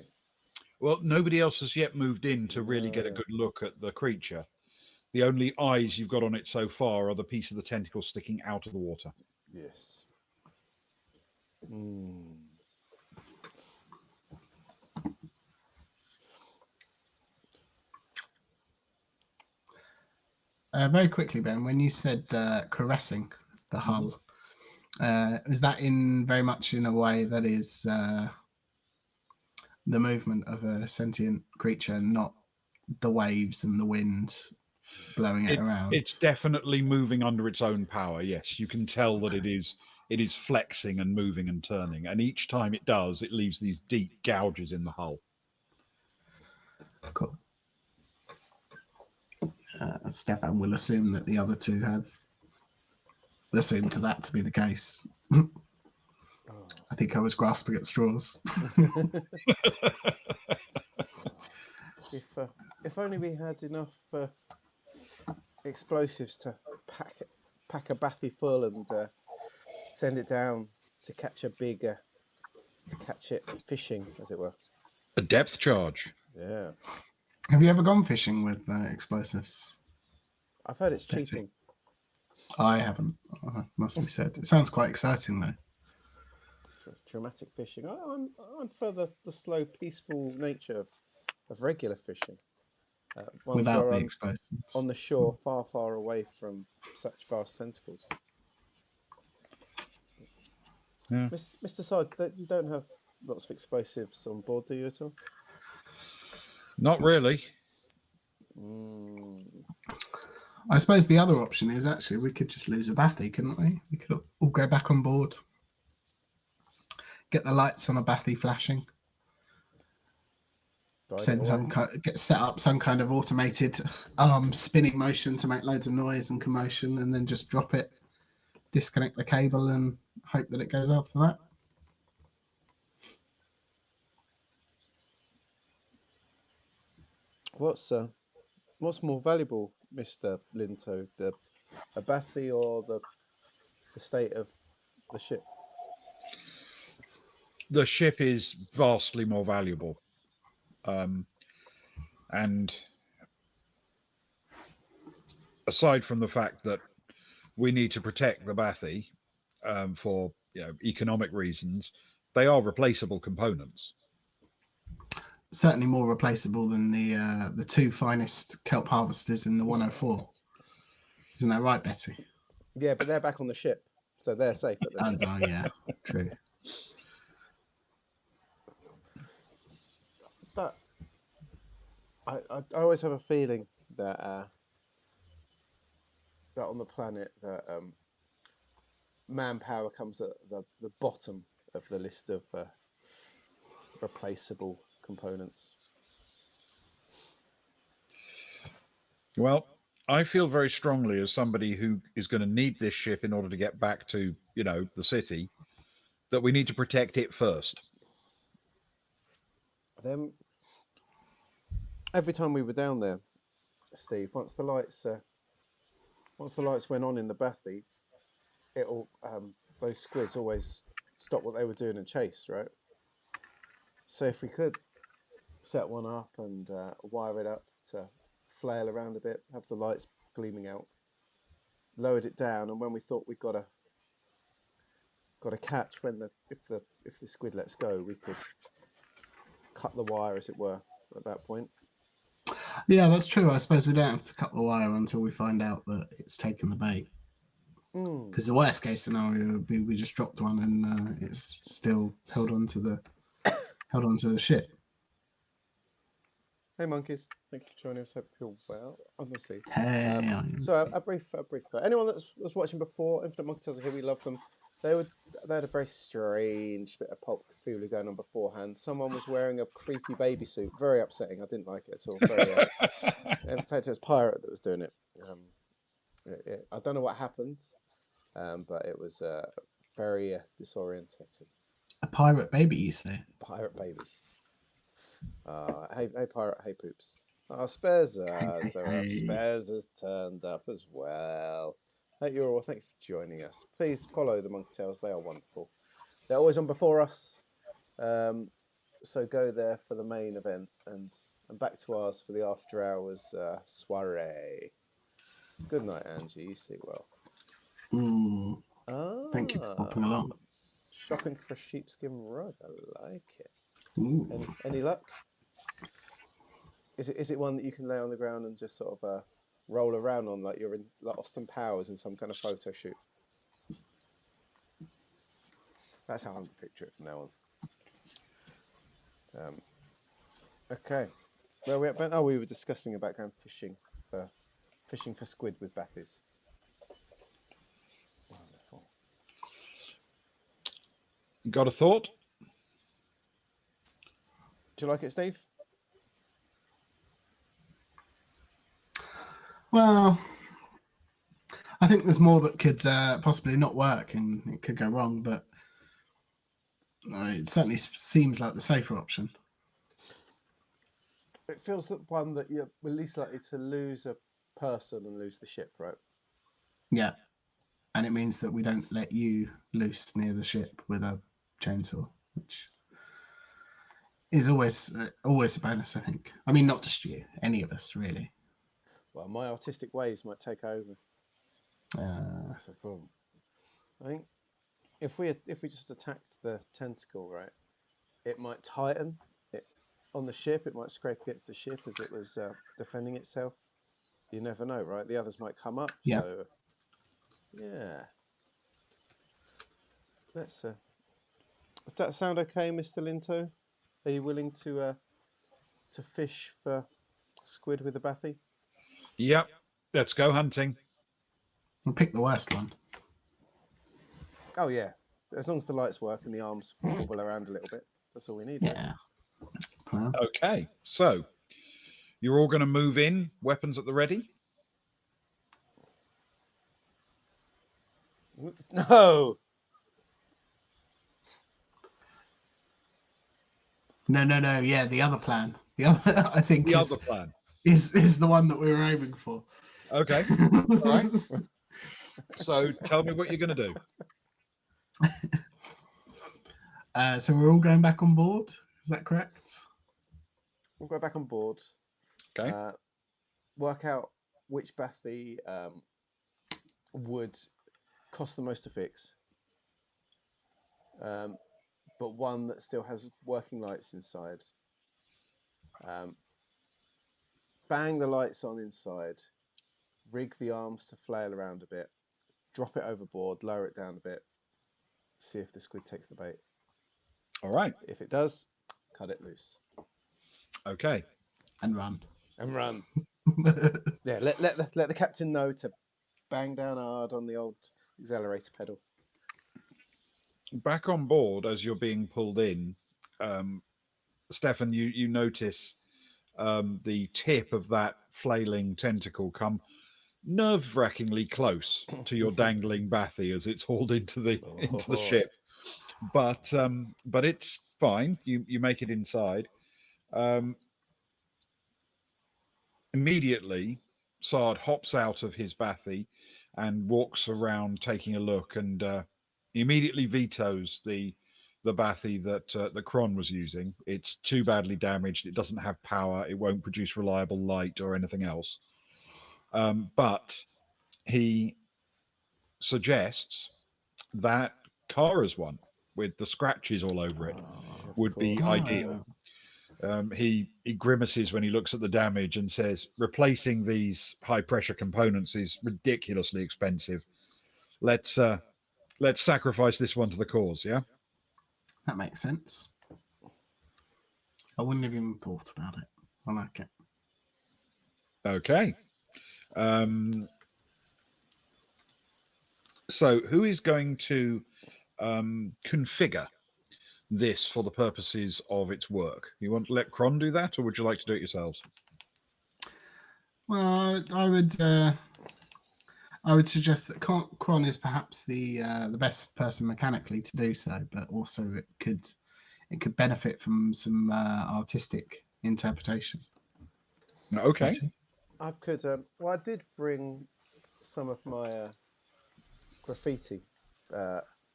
Well, nobody else has yet moved in to really get a good look at the creature. The only eyes you've got on it so far are the piece of the tentacle sticking out of the water.
Yes.
Very quickly, Ben, when you said caressing the hull, is that very much in a way that is the movement of a sentient creature, not the waves and the wind blowing it around?
It's definitely moving under its own power. Yes, you can tell that it is flexing and moving and turning, and each time it does, it leaves these deep gouges in the hull.
Cool. Stefan will assume that the other two have assumed to that to be the case. I think I was grasping at straws.
If only we had enough explosives to pack a bathy full and send it down to catch it fishing, as it were.
A depth charge.
Yeah.
Have you ever gone fishing with explosives?
I've heard it's cheating.
I haven't. Must be said. It sounds quite exciting though.
Dramatic fishing. I'm for the slow, peaceful nature of regular fishing.
Without the explosives.
On the shore, far, far away from such vast tentacles.
Yeah.
Mr. Side, you don't have lots of explosives on board, do you at all?
Not really.
I suppose the other option is actually we could just lose a bathy, couldn't we? We could all go back on board. Get the lights on a bathy flashing. Get set up some kind of automated spinning motion to make loads of noise and commotion, and then just drop it, disconnect the cable, and hope that it goes after that.
What's more valuable, Mr. Linto, a bathy or the state of the ship?
The ship is vastly more valuable. And aside from the fact that we need to protect the bathy for economic reasons, they are replaceable components.
Certainly more replaceable than the two finest kelp harvesters in the 104. Isn't that right, Betty?
Yeah, but they're back on the ship, so they're safe at the minute.
Oh, yeah, true.
But I always have a feeling that on the planet that manpower comes at the bottom of the list of replaceable components.
Well, I feel very strongly as somebody who is going to need this ship in order to get back to, the city, that we need to protect it first.
Then, every time we were down there, Steve, once the lights went on in the bathy, those squids always stop what they were doing and chase, right? So if we could set one up and wire it up to flail around a bit, have the lights gleaming out, lowered it down, and when we thought we got a catch, if the squid lets go, we could cut the wire, as it were, at that point.
Yeah, that's true. I suppose we don't have to cut the wire until we find out that it's taken the bait. Because the worst case scenario would be we just dropped one and it's still held onto the ship.
Hey monkeys, thank you for joining us. Hope you're well. Honestly,
Hey,
so a brief. Anyone that was watching before, Infinite Monkey Tales are here. We love them. They had a very strange bit of pulp Cthulhu going on beforehand. Someone was wearing a creepy baby suit, very upsetting. I didn't like it at all. Very, in fact, it was Pirate that was doing it. I don't know what happened, but it was very disorientating.
a pirate baby, you say?
Pirate baby. Hey Pirate, hey Poops. Spares Spares has turned up as well. Thank you all. Thank you for joining us. Please follow the Monkey Tales. They are wonderful. They're always on before us. So go there for the main event and back to ours for the after hours soiree. Good night, Angie. You sleep well.
Thank you for popping along.
Shopping for a sheepskin rug. I like it.
Ooh.
Any luck? Is it one that you can lay on the ground and just sort of roll around on, like you're in like Austin Powers in some kind of photo shoot? That's how I'm going to picture it from now on. Okay. Where we at, Ben? Oh, we were discussing about going fishing for squid with bathies. Wonderful.
Got a thought?
Do you like it, Steve?
Well, I think there's more that could possibly not work and it could go wrong, but it certainly seems like the safer option.
It feels that one that you're least likely to lose a person and lose the ship, right?
Yeah. And it means that we don't let you loose near the ship with a chainsaw, which is always a bonus, I think. I mean, not just you, any of us, really.
Well, my artistic ways might take over. That's a problem. I think if we just attacked the tentacle, right, it might tighten it on the ship. It might scrape against the ship as it was defending itself. You never know, right? The others might come up.
Yeah.
So, yeah. Let's. Does that sound okay, Mr. Linto? Are you willing to fish for squid with a bathy?
Yep. Let's go hunting.
We'll pick the worst one.
Oh yeah, as long as the lights work and the arms wobble around a little bit, that's all we need.
Yeah, that's the plan.
Okay, so you're all going to move in, weapons at the ready?
No.
No. Yeah, the other plan. The other, I think,
The other plan
is the one that we were aiming for.
Okay. All right. So tell me what you're going to do.
So we're all going back on board. Is that correct?
We'll go back on board.
Okay.
Work out which bathy would cost the most to fix. But one that still has working lights inside. Bang the lights on inside. Rig the arms to flail around a bit. Drop it overboard. Lower it down a bit. See if the squid takes the bait.
All right.
If it does, cut it loose.
And
Okay.
run.
Yeah, let the captain know to bang down hard on the old accelerator pedal.
Back on board as you're being pulled in, Stefan, you notice the tip of that flailing tentacle come nerve-wrackingly close to your dangling bathy as it's hauled into the ship. But it's fine. You make it inside. Immediately, Sard hops out of his bathy and walks around taking a look and He immediately vetoes the Bathy that Kron was using. It's too badly damaged. It doesn't have power. It won't produce reliable light or anything else. But he suggests that Kara's one with the scratches all over it would be ideal. He grimaces when he looks at the damage and says, replacing these high pressure components is ridiculously expensive. Let's sacrifice this one to the cause, yeah?
That makes sense. I wouldn't have even thought about it. I like it.
Okay. So who is going to configure this for the purposes of its work? You want to let Kron do that, or would you like to do it yourselves?
Well, I would suggest that Kron is perhaps the best person mechanically to do so, but also it could benefit from some artistic interpretation.
Okay.
I could. Well, I did bring some of my graffiti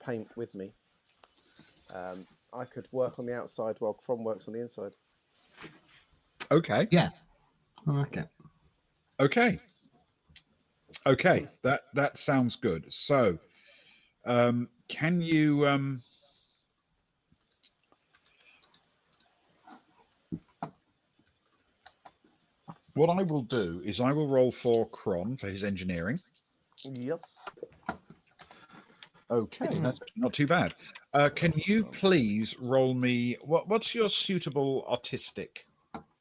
paint with me. I could work on the outside while Kron works on the inside.
Okay.
Yeah, I like it.
Okay. That sounds good. So, can you what I will do is I will roll for Kron for his engineering.
Yes.
Okay, that's not too bad. Can you please roll me what's your suitable artistic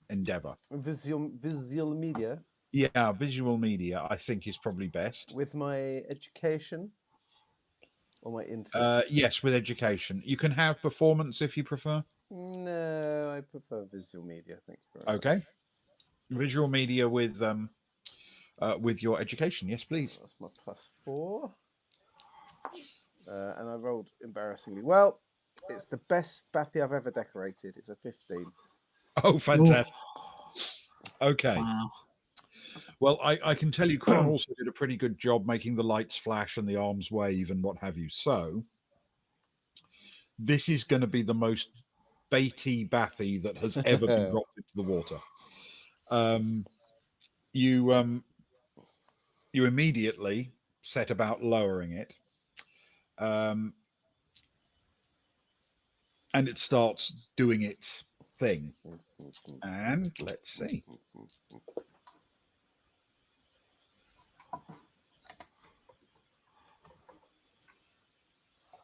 endeavor?
Visual media.
Yeah, visual media I think is probably best.
With my education or my intellect?
Yes, with education. You can have performance if you prefer.
No, I prefer visual media. Thank you very
Okay.
much.
Visual media with your education. Yes, please.
That's my +4. And I rolled embarrassingly well. It's the best Bathy I've ever decorated. It's a 15.
Oh, fantastic.
Ooh.
Okay.
Wow.
Well, I can tell you Kron also did a pretty good job making the lights flash and the arms wave and what have you. So this is going to be the most baity Bathy that has ever been dropped into the water. You immediately set about lowering it. And it starts doing its thing. And let's see.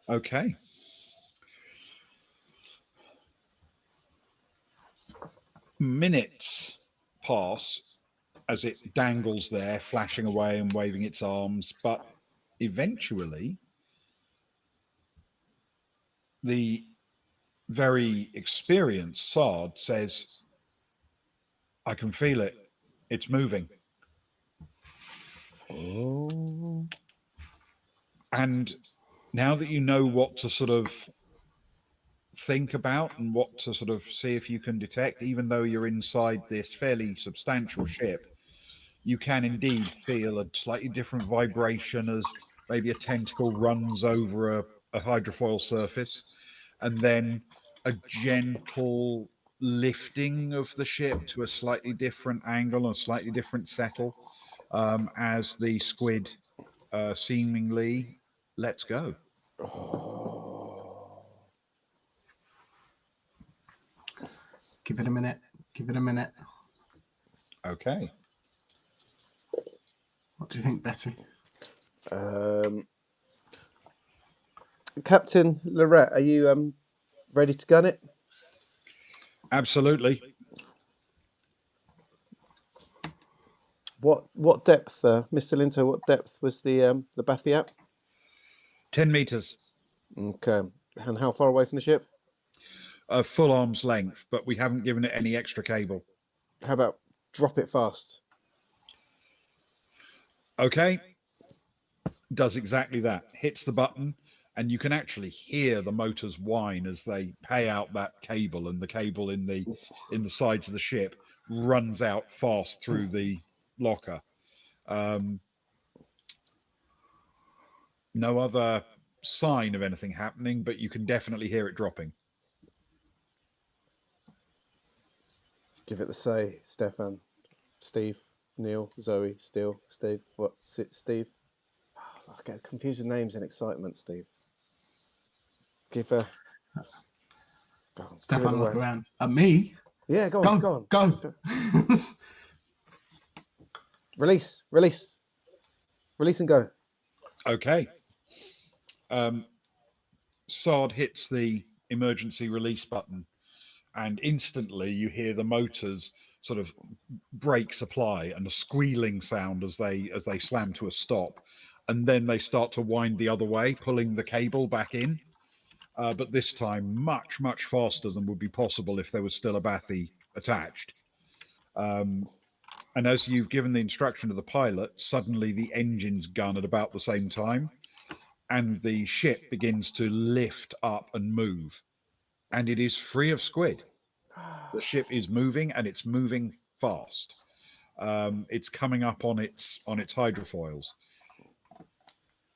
Okay. Minutes pass as it dangles there, flashing away and waving its arms, but eventually the very experienced Sard says, I can feel it. It's moving.
Oh.
And now that you know what to sort of think about and what to sort of see if you can detect, even though you're inside this fairly substantial ship, you can indeed feel a slightly different vibration as maybe a tentacle runs over a hydrofoil surface, and then a gentle lifting of the ship to a slightly different angle and a slightly different settle as the squid seemingly lets go.
Oh.
Give it a minute. Give it a minute.
Okay.
What do you think, Betty?
Captain Lorette, are you ready to gun it?
Absolutely.
What depth, Mr. Linto? What depth was the Bathy at?
10 meters.
Okay. And how far away from the ship?
Full arm's length, but we haven't given it any extra cable.
How about drop it fast?
Okay. Does exactly that. Hits the button, and you can actually hear the motors whine as they pay out that cable, and the cable in the sides of the ship runs out fast through the locker. No other sign of anything happening, but you can definitely hear it dropping.
Give it the say, Stefan, Steve, Neil, Zoe, Steele, Steve. What? Steve? I get confused with names in excitement, Steve. Give a. Go on, give it
Stefan,
the
look
word.
around. Me?
Yeah, go on,
Go,
go on.
go.
Release and go.
Okay. Sard hits the emergency release button, and instantly you hear the motors sort of break supply and a squealing sound as they slam to a stop, and then they start to wind the other way, pulling the cable back in. But this time much faster than would be possible if there was still a bathy attached. And as you've given the instruction to the pilot, suddenly the engines gun at about the same time, and the ship begins to lift up and move, and it is free of squid. The ship is moving, and it's moving fast. It's coming up on its hydrofoils,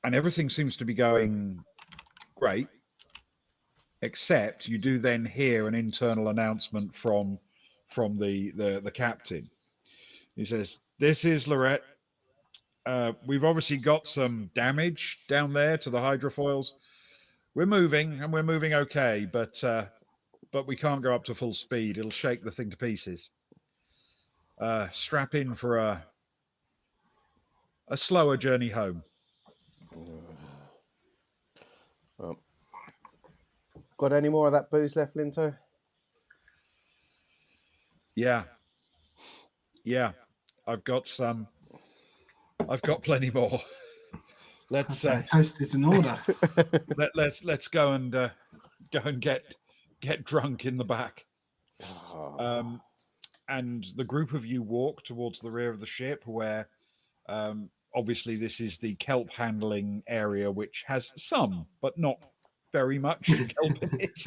and everything seems to be going great, except you do then hear an internal announcement from the captain. He says, "This is Lorette. We've obviously got some damage down there to the hydrofoils. We're moving, and we're moving okay, but we can't go up to full speed. It'll shake the thing to pieces. Strap in for a slower journey home."
Got any more of that booze left, Linto?
Yeah. I've got plenty more. Let's
toast is in order.
let's go and get drunk in the back. And the group of you walk towards the rear of the ship, where obviously this is the kelp handling area, which has some, but not very much kelp in it.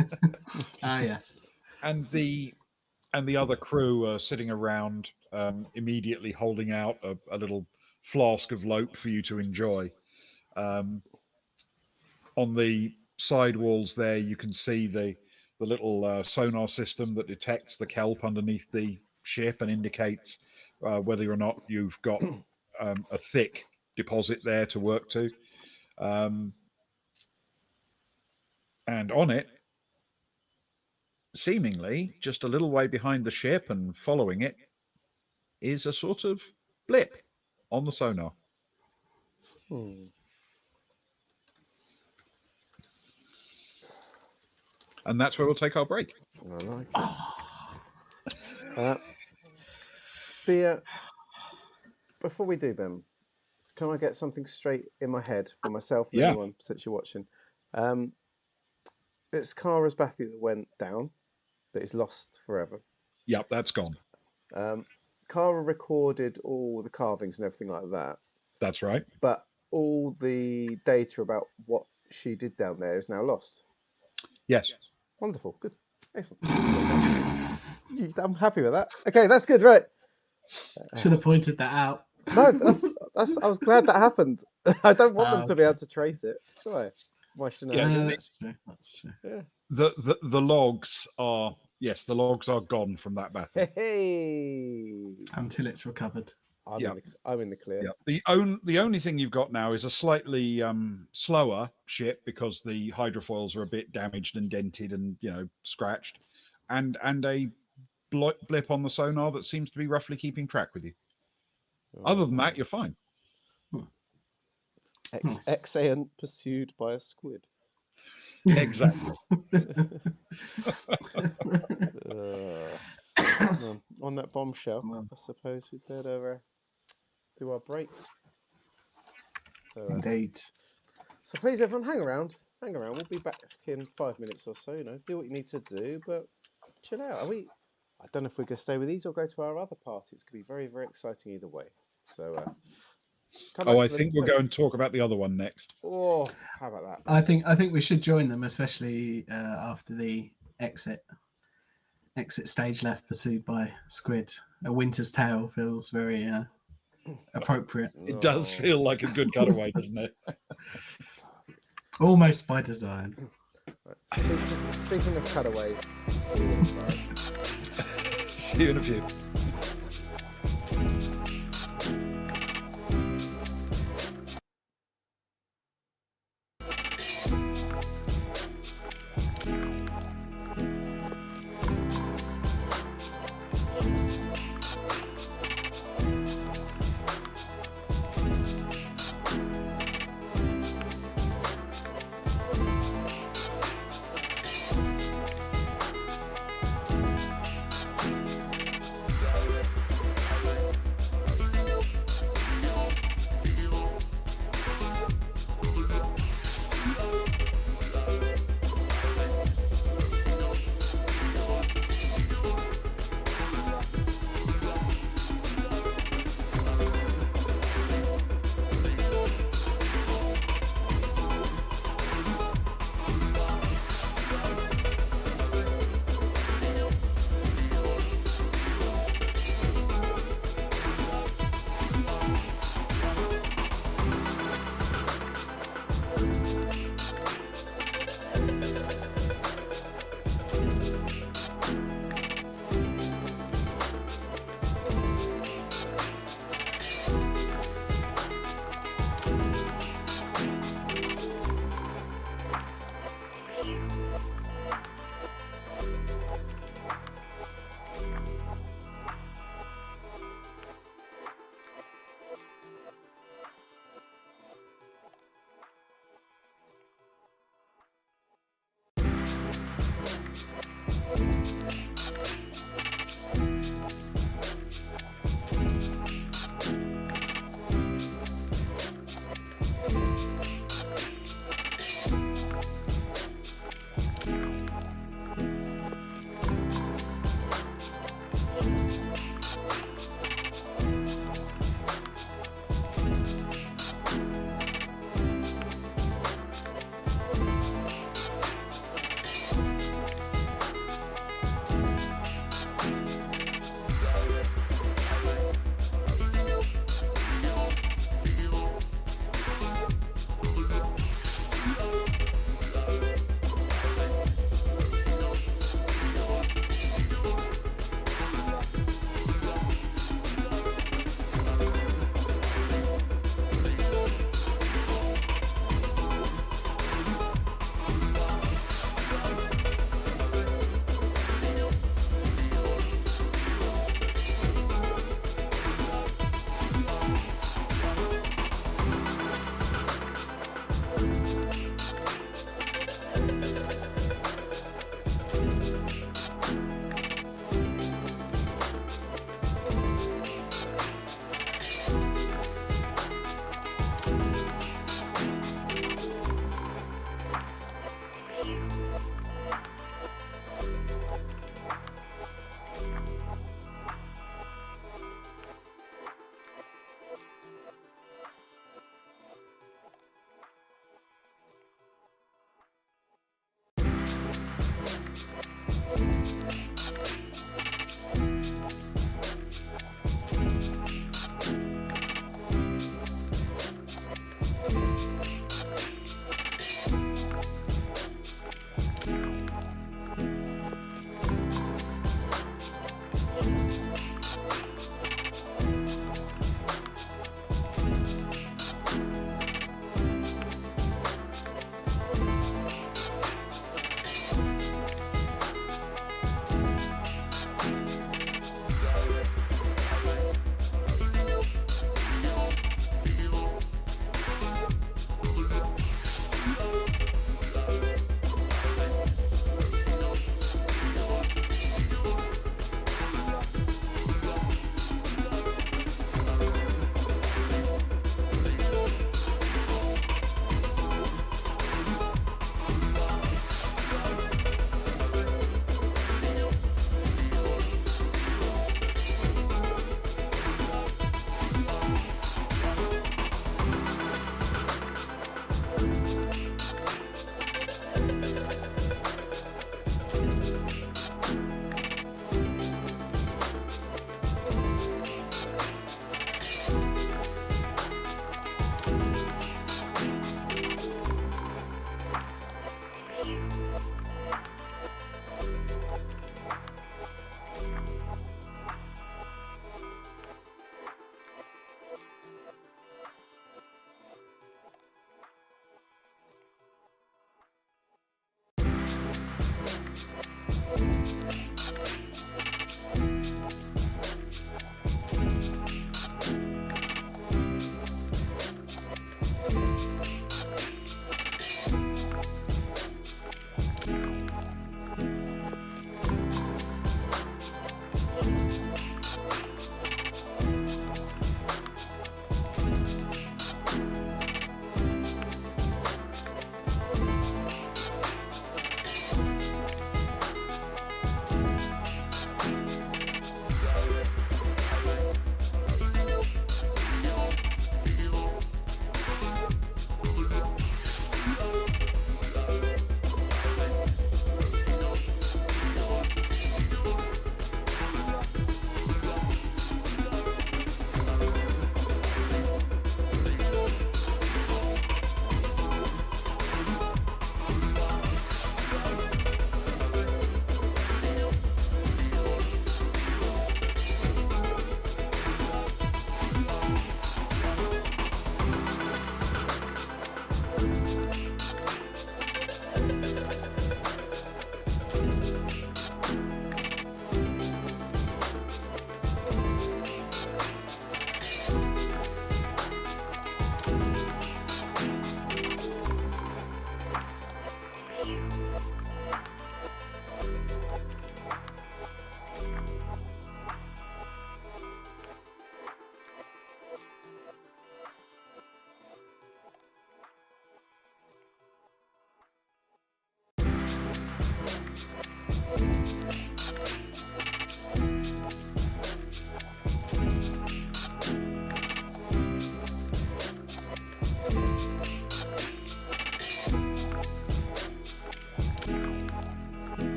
Yes.
And the other crew are sitting around, immediately holding out a little flask of lope for you to enjoy. On the side walls there, you can see the little sonar system that detects the kelp underneath the ship and indicates whether or not you've got a thick deposit there to work to. And on it, seemingly just a little way behind the ship and following it, is a sort of blip on the sonar. And that's where we'll take our break.
I like it. Before we do, Ben, can I get something straight in my head for myself and anyone potentially watching? It's Kara's battery that went down, that is lost forever.
Yep, that's gone.
Kara recorded all the carvings and everything like that.
That's right.
But all the data about what she did down there is now lost.
Yes.
Wonderful. Good. Excellent. I'm happy with that. Okay, that's good, right?
Should have pointed that out.
No, that's. I was glad that happened. I don't want them to be able to trace it. Do I?
That's true.
Yeah.
The logs are the logs are gone from that battle.
Hey.
Until it's recovered.
I'm in the clear.
Yeah. The only thing you've got now is a slightly slower ship, because the hydrofoils are a bit damaged and dented and scratched, and a blip on the sonar that seems to be roughly keeping track with you. Other than that, you're fine.
Exeunt pursued by a squid.
Exactly.
On that bombshell, I suppose we'd better do our breaks.
Indeed.
So please, everyone, hang around. We'll be back in 5 minutes or so. Do what you need to do, but chill out. I don't know if we're going to stay with these or go to our other party. It's going to be very, very exciting either way. So,
I think we'll go and talk about the other one next.
Oh, how about that?
I think we should join them, especially after the exit stage left, pursued by squid. A Winter's Tale feels very appropriate.
It does feel like a good cutaway, doesn't it?
Almost by design.
Right. Speaking of cutaways, see you next time.
See you in a few.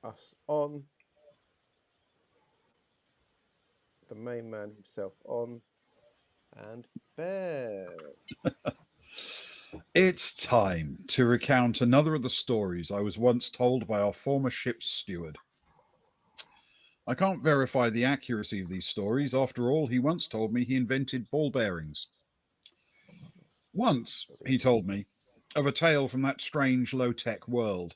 Us on. The main man himself on. And Bear.
It's time to recount another of the stories I was once told by our former ship's steward. I can't verify the accuracy of these stories. After all, he once told me he invented ball bearings. Once, he told me, of a tale from that strange low-tech world.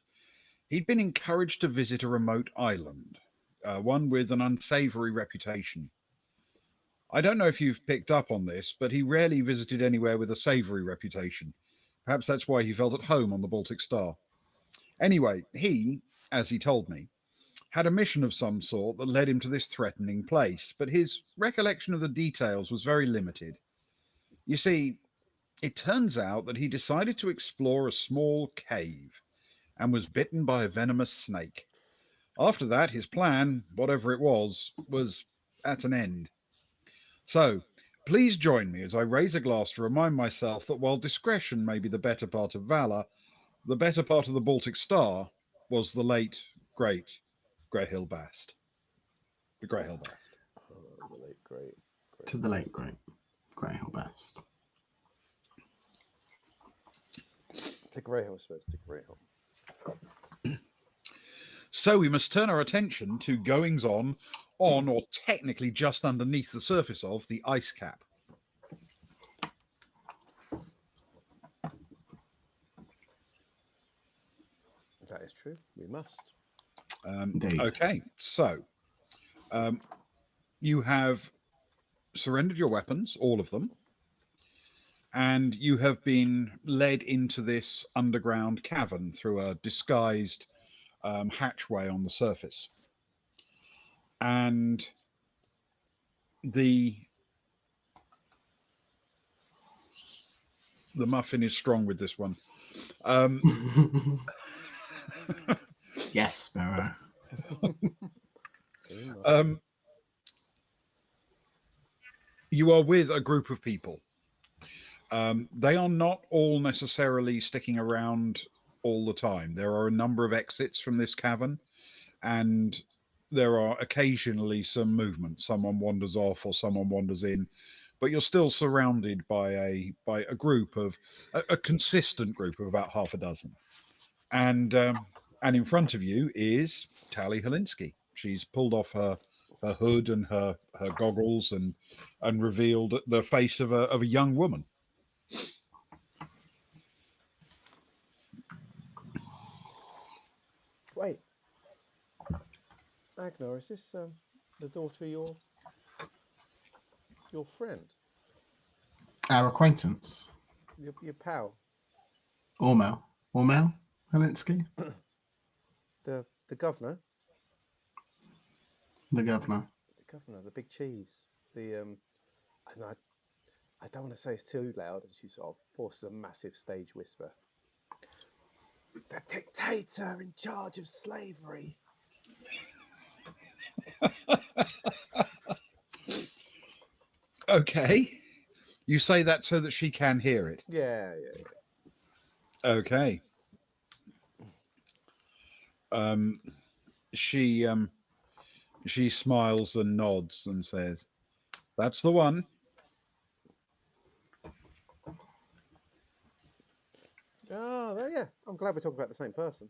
He'd been encouraged to visit a remote island, one with an unsavory reputation. I don't know if you've picked up on this, but he rarely visited anywhere with a savory reputation. Perhaps that's why he felt at home on the Baltic Star. Anyway, he, as he told me, had a mission of some sort that led him to this threatening place, but his recollection of the details was very limited. You see, it turns out that he decided to explore a small cave and was bitten by a venomous snake. After that, his plan, whatever it was at an end. So, please join me as I raise a glass to remind myself that while discretion may be the better part of valour, the better part of the Baltic Star was the late, great Greyhill Bast. The Greyhill Bast.
Oh, the late, great.
To the late, great Greyhill Bast.
To Greyhill, Spurs, to Greyhill.
So we must turn our attention to goings on, or technically just underneath the surface of, the ice cap.
That is true. We must.
Indeed.
Okay, so you have surrendered your weapons, all of them, and you have been led into this underground cavern through a disguised hatchway on the surface. And the muffin is strong with this one.
Yes, Sparrow.
You are with a group of people. They are not all necessarily sticking around all the time. There are a number of exits from this cavern, and there are occasionally some movement. Someone wanders off or someone wanders in, but you're still surrounded by a group of a consistent group of about half a dozen. And in front of you is Tally Holinsky. She's pulled off her hood and her goggles and revealed the face of a young woman.
Wait, Agnar, is this the daughter of your friend,
Our acquaintance.
your pal,
Ormel Holinsky?
the governor,
The governor.
the big cheese, and I don't want to say it's too loud, and she sort of forces a massive stage whisper. The dictator in charge of slavery.
Okay. You say that so that she can hear it.
Yeah.
Okay. She smiles and nods and says, "That's the one."
Oh, yeah. I'm glad we're talking about the same person.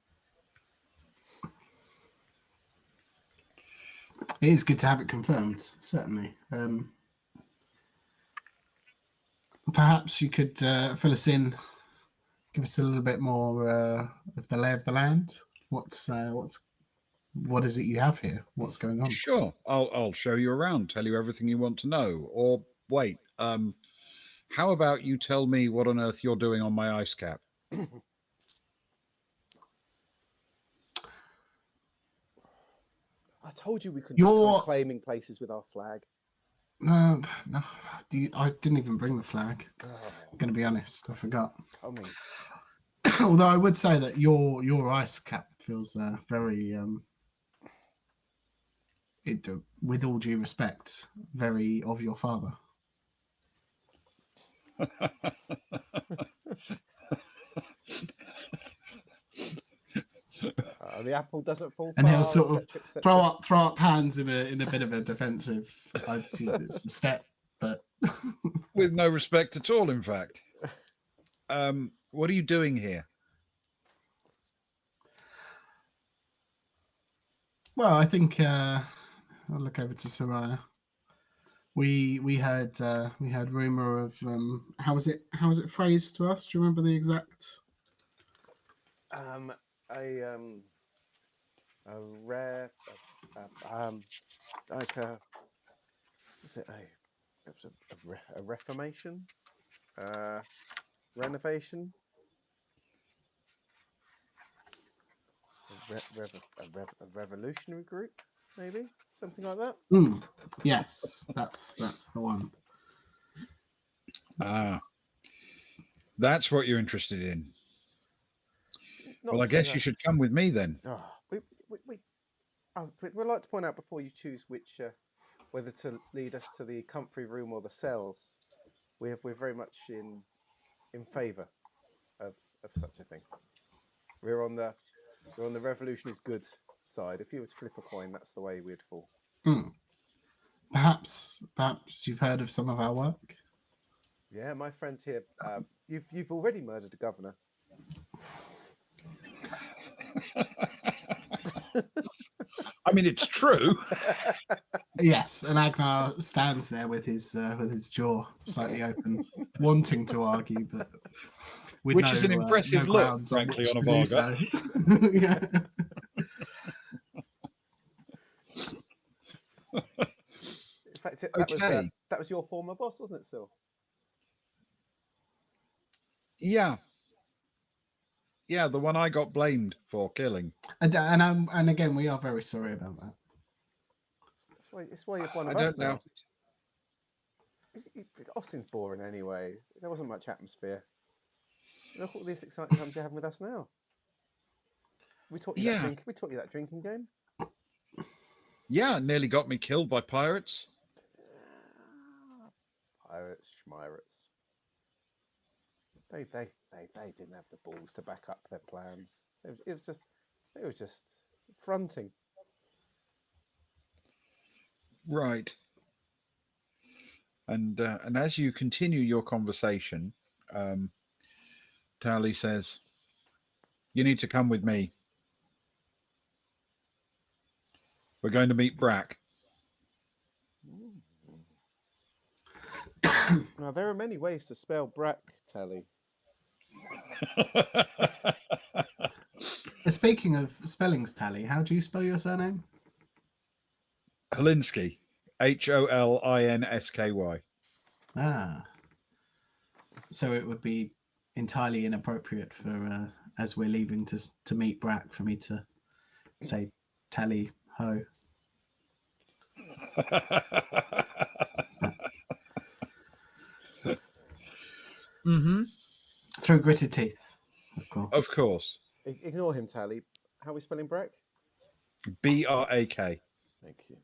It is good to have it confirmed, certainly. Perhaps you could fill us in, give us a little bit more of the lay of the land. What's what is it you have here? What's going on?
Sure, I'll show you around, tell you everything you want to know. Or wait, how about you tell me what on earth you're doing on my ice cap?
I told you we could just go claiming places with our flag.
No. I didn't even bring the flag.
Oh,
I'm going to be honest, I forgot.
coming.
Although I would say that your ice cap feels very, with all due respect, very of your father.
The apple doesn't fall
And
far,
he'll sort of
etc.
throw up hands in a bit of a defensive. It's a step, but
With no respect at all, in fact. What are you doing here?
well, I think I'll look over to Soraya. We had rumor of how was it phrased to us? Do you remember the exact?
A rare, like was it it was a reformation, renovation, a revolutionary group, maybe something like that.
Yes, that's the one.
That's what you're interested in. Well, I guess you should come with me then.
We'd like to point out before you choose which, whether to lead us to the comfrey room or the cells. We're very much in favour of such a thing. We're on the revolution is good side. If you were to flip a coin, that's the way we'd fall.
Perhaps you've heard of some of our work.
Yeah, my friend here. You've already murdered a governor.
I mean, it's true.
Yes, and Agnar stands there with his jaw slightly open, wanting to argue, but
which is an impressive look, frankly, on a Varga.
So. Yeah.
In fact, that was your former boss, wasn't it, Sil?
Yeah, the one I got blamed for killing.
And again, we are very sorry about that.
It's why you're one of us. I don't know. Austin's boring anyway. There wasn't much atmosphere. Look at all these exciting times you're having with us now. We taught you that drinking game.
Yeah, nearly got me killed by pirates.
Pirates, schmirates. They didn't have the balls to back up their plans. They were just fronting.
Right. And as you continue your conversation, Tally says, "You need to come with me. We're going to meet Brack."
Now, there are many ways to spell Brack, Tally.
Speaking of spellings, Tally, how do you spell your surname?
Holinsky. Holinsky.
So it would be entirely inappropriate for as we're leaving to meet Brack for me to say Tally ho. Through gritted teeth, of course.
Of course.
Ignore him, Tally. How are we spelling Brack?
Brak.
Thank you.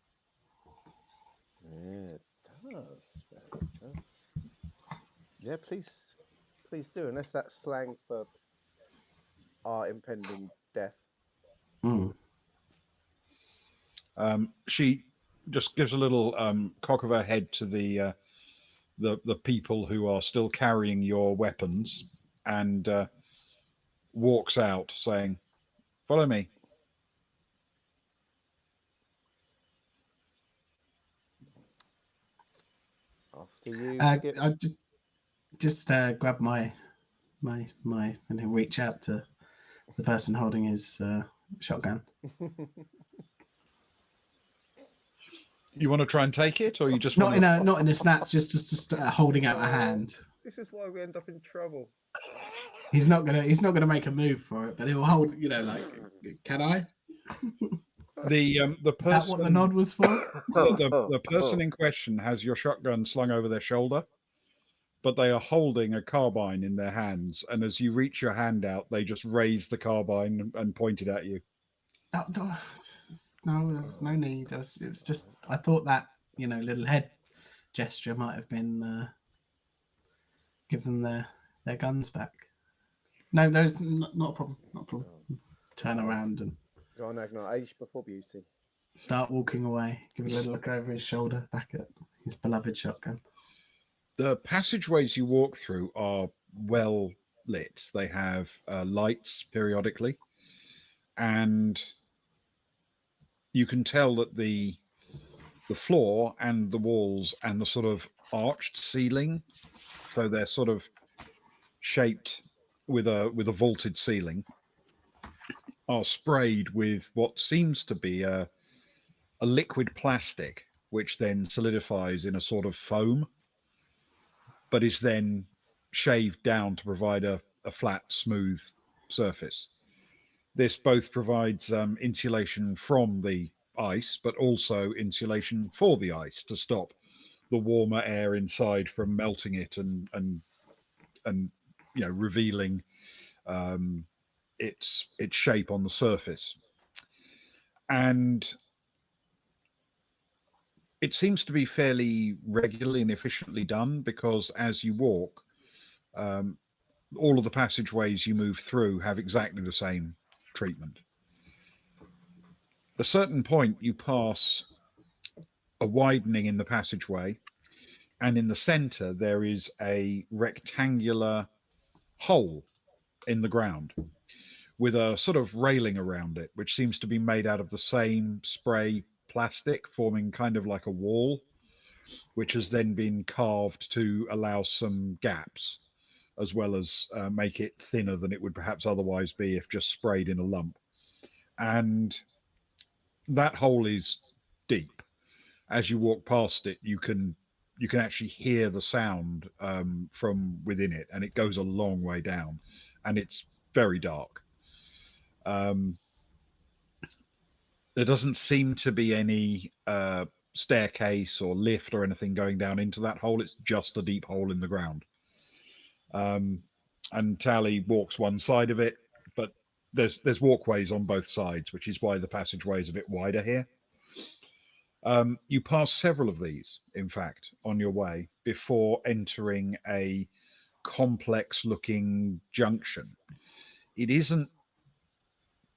Yeah, it does. Yeah, please do. Unless that's slang for our impending death.
She just gives a little cock of her head to the people who are still carrying your weapons and walks out saying, "Follow me."
After you, Skip.
I just grab my and he'll reach out to the person holding his shotgun.
You want to try and take it, or you just
Not
want to...
not in a snatch, just holding out a hand.
This is why we end up in trouble.
He's not gonna make a move for it, but he'll hold. Like, can I?
The
Is that what the
person
nod was for?
the person in question has your shotgun slung over their shoulder, but they are holding a carbine in their hands, and as you reach your hand out, they just raise the carbine and point it at you.
No, there's no need. It was just, I thought that little head gesture might have been give them their guns back. No, there's not a problem. Not a problem. Turn around and
Go on, Agnar. Age before beauty.
start walking away. Give a little look over his shoulder, back at his beloved shotgun.
The passageways you walk through are well lit. They have lights periodically, and you can tell that the floor and the walls and the sort of arched ceiling, so they're sort of shaped with a vaulted ceiling, are sprayed with what seems to be a liquid plastic, which then solidifies in a sort of foam, but is then shaved down to provide a flat, smooth surface. This both provides insulation from the ice, but also insulation for the ice to stop the warmer air inside from melting it and revealing its shape on the surface. And it seems to be fairly regularly and efficiently done, because as you walk, all of the passageways you move through have exactly the same treatment. At a certain point, you pass a widening in the passageway, and in the center there is a rectangular hole in the ground with a sort of railing around it, which seems to be made out of the same spray plastic, forming kind of like a wall, which has then been carved to allow some gaps, as well as make it thinner than it would perhaps otherwise be if just sprayed in a lump. And that hole is deep. As you walk past it, you can actually hear the sound from within it, and it goes a long way down, and it's very dark. There doesn't seem to be any staircase or lift or anything going down into that hole. It's just a deep hole in the ground. And Tally walks one side of it, but there's walkways on both sides, which is why the passageway is a bit wider here. You pass several of these, in fact, on your way before entering a complex-looking junction. It isn't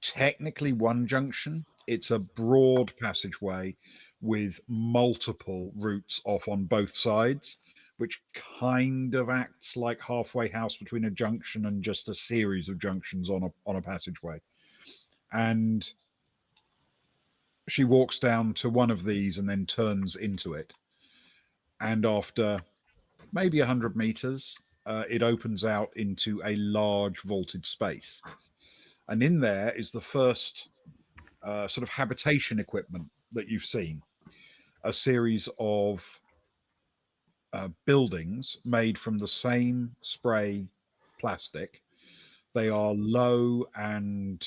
technically one junction. It's a broad passageway with multiple routes off on both sides, which kind of acts like halfway house between a junction and just a series of junctions on a passageway. And she walks down to one of these and then turns into it. And after maybe 100 meters, it opens out into a large vaulted space. And in there is the first sort of habitation equipment that you've seen. A series of buildings made from the same spray plastic. They are low and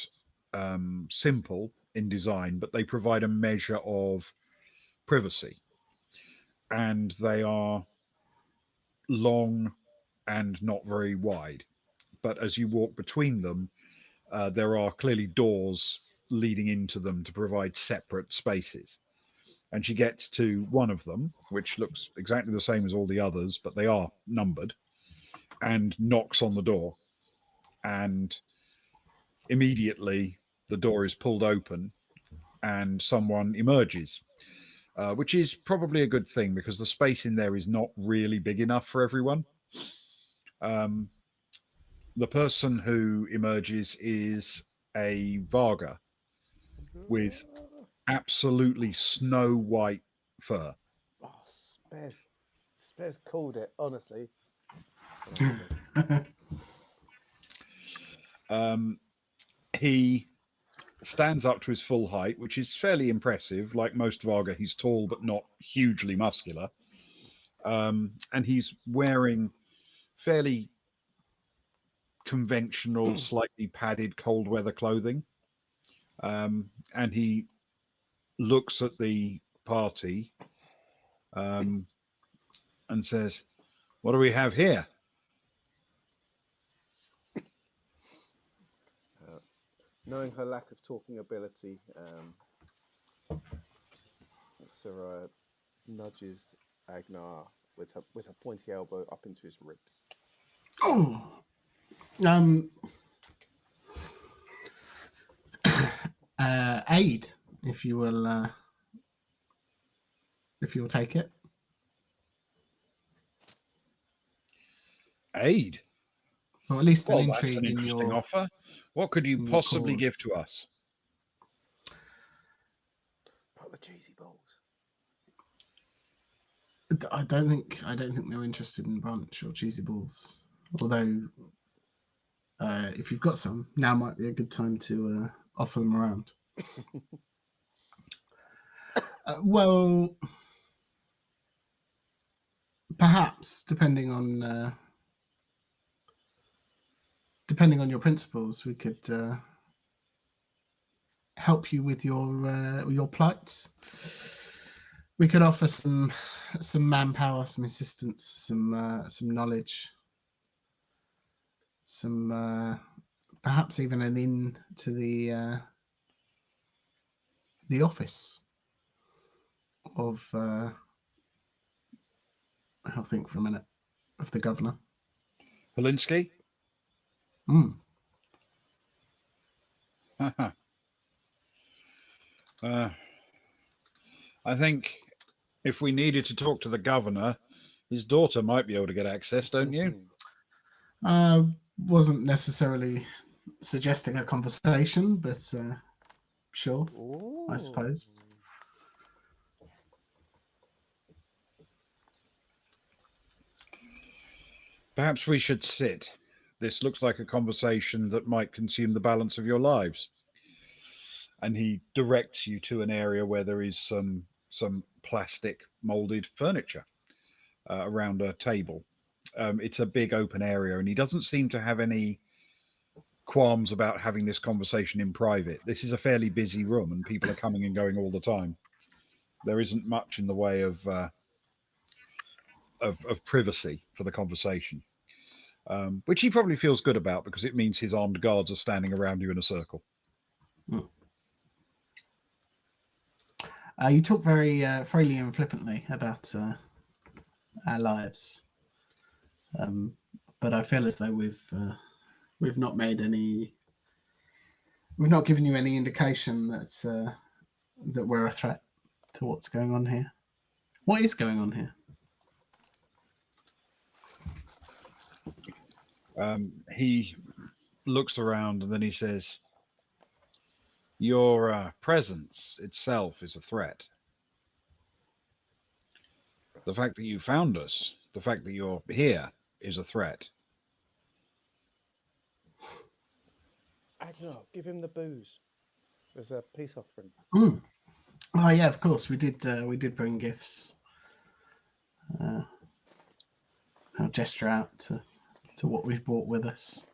simple in design, but they provide a measure of privacy. And they are long and not very wide. But as you walk between them, there are clearly doors leading into them to provide separate spaces. And she gets to one of them, which looks exactly the same as all the others, but they are numbered, and knocks on the door. And immediately the door is pulled open and someone emerges, which is probably a good thing, because the space in there is not really big enough for everyone. The person who emerges is a Varga with absolutely snow white fur.
Oh, Spares called it, honestly.
He stands up to his full height, which is fairly impressive. Like most Varga, he's tall but not hugely muscular. And he's wearing fairly conventional, slightly padded cold weather clothing. And he looks at the party and says, "What do we have here?"
Knowing her lack of talking ability, Sarah nudges Agnar with her pointy elbow up into his ribs.
Oh, aid, if you will take it.
Aid.
Or at least an
Well, that's
intrigue
an
in
interesting
your
offer. What could you
in your
possibly
cause.
give to us?
Put the cheesy balls.
I don't think they're interested in brunch or cheesy balls. Although, if you've got some, now might be a good time to offer them around. Well, perhaps depending on your principles, we could help you with your plight. We could offer some manpower, some assistance, some knowledge, some perhaps even an in to the office of I'll think for a minute, of the governor.
Polinsky? I think if we needed to talk to the governor, his daughter might be able to get access, don't you?
Wasn't necessarily suggesting a conversation, but sure,
Ooh.
I suppose.
Perhaps we should sit. This looks like a conversation that might consume the balance of your lives. And he directs you to an area where there is some plastic molded furniture around a table. It's a big open area, and he doesn't seem to have any qualms about having this conversation in private. This is a fairly busy room, and people are coming and going all the time. There isn't much in the way of privacy for the conversation, which he probably feels good about because it means his armed guards are standing around you in a circle.
You talk very freely and flippantly about our lives, but I feel as though we've not made any. We've not given you any indication that that we're a threat to what's going on here. What is going on here?
He looks around and then he says, "Your presence itself is a threat. The fact that you found us, the fact that you're here, is a threat."
Agnar, give him the booze. There's a peace offering.
Oh yeah, of course we did bring gifts. I'll gesture out to what we've brought with us.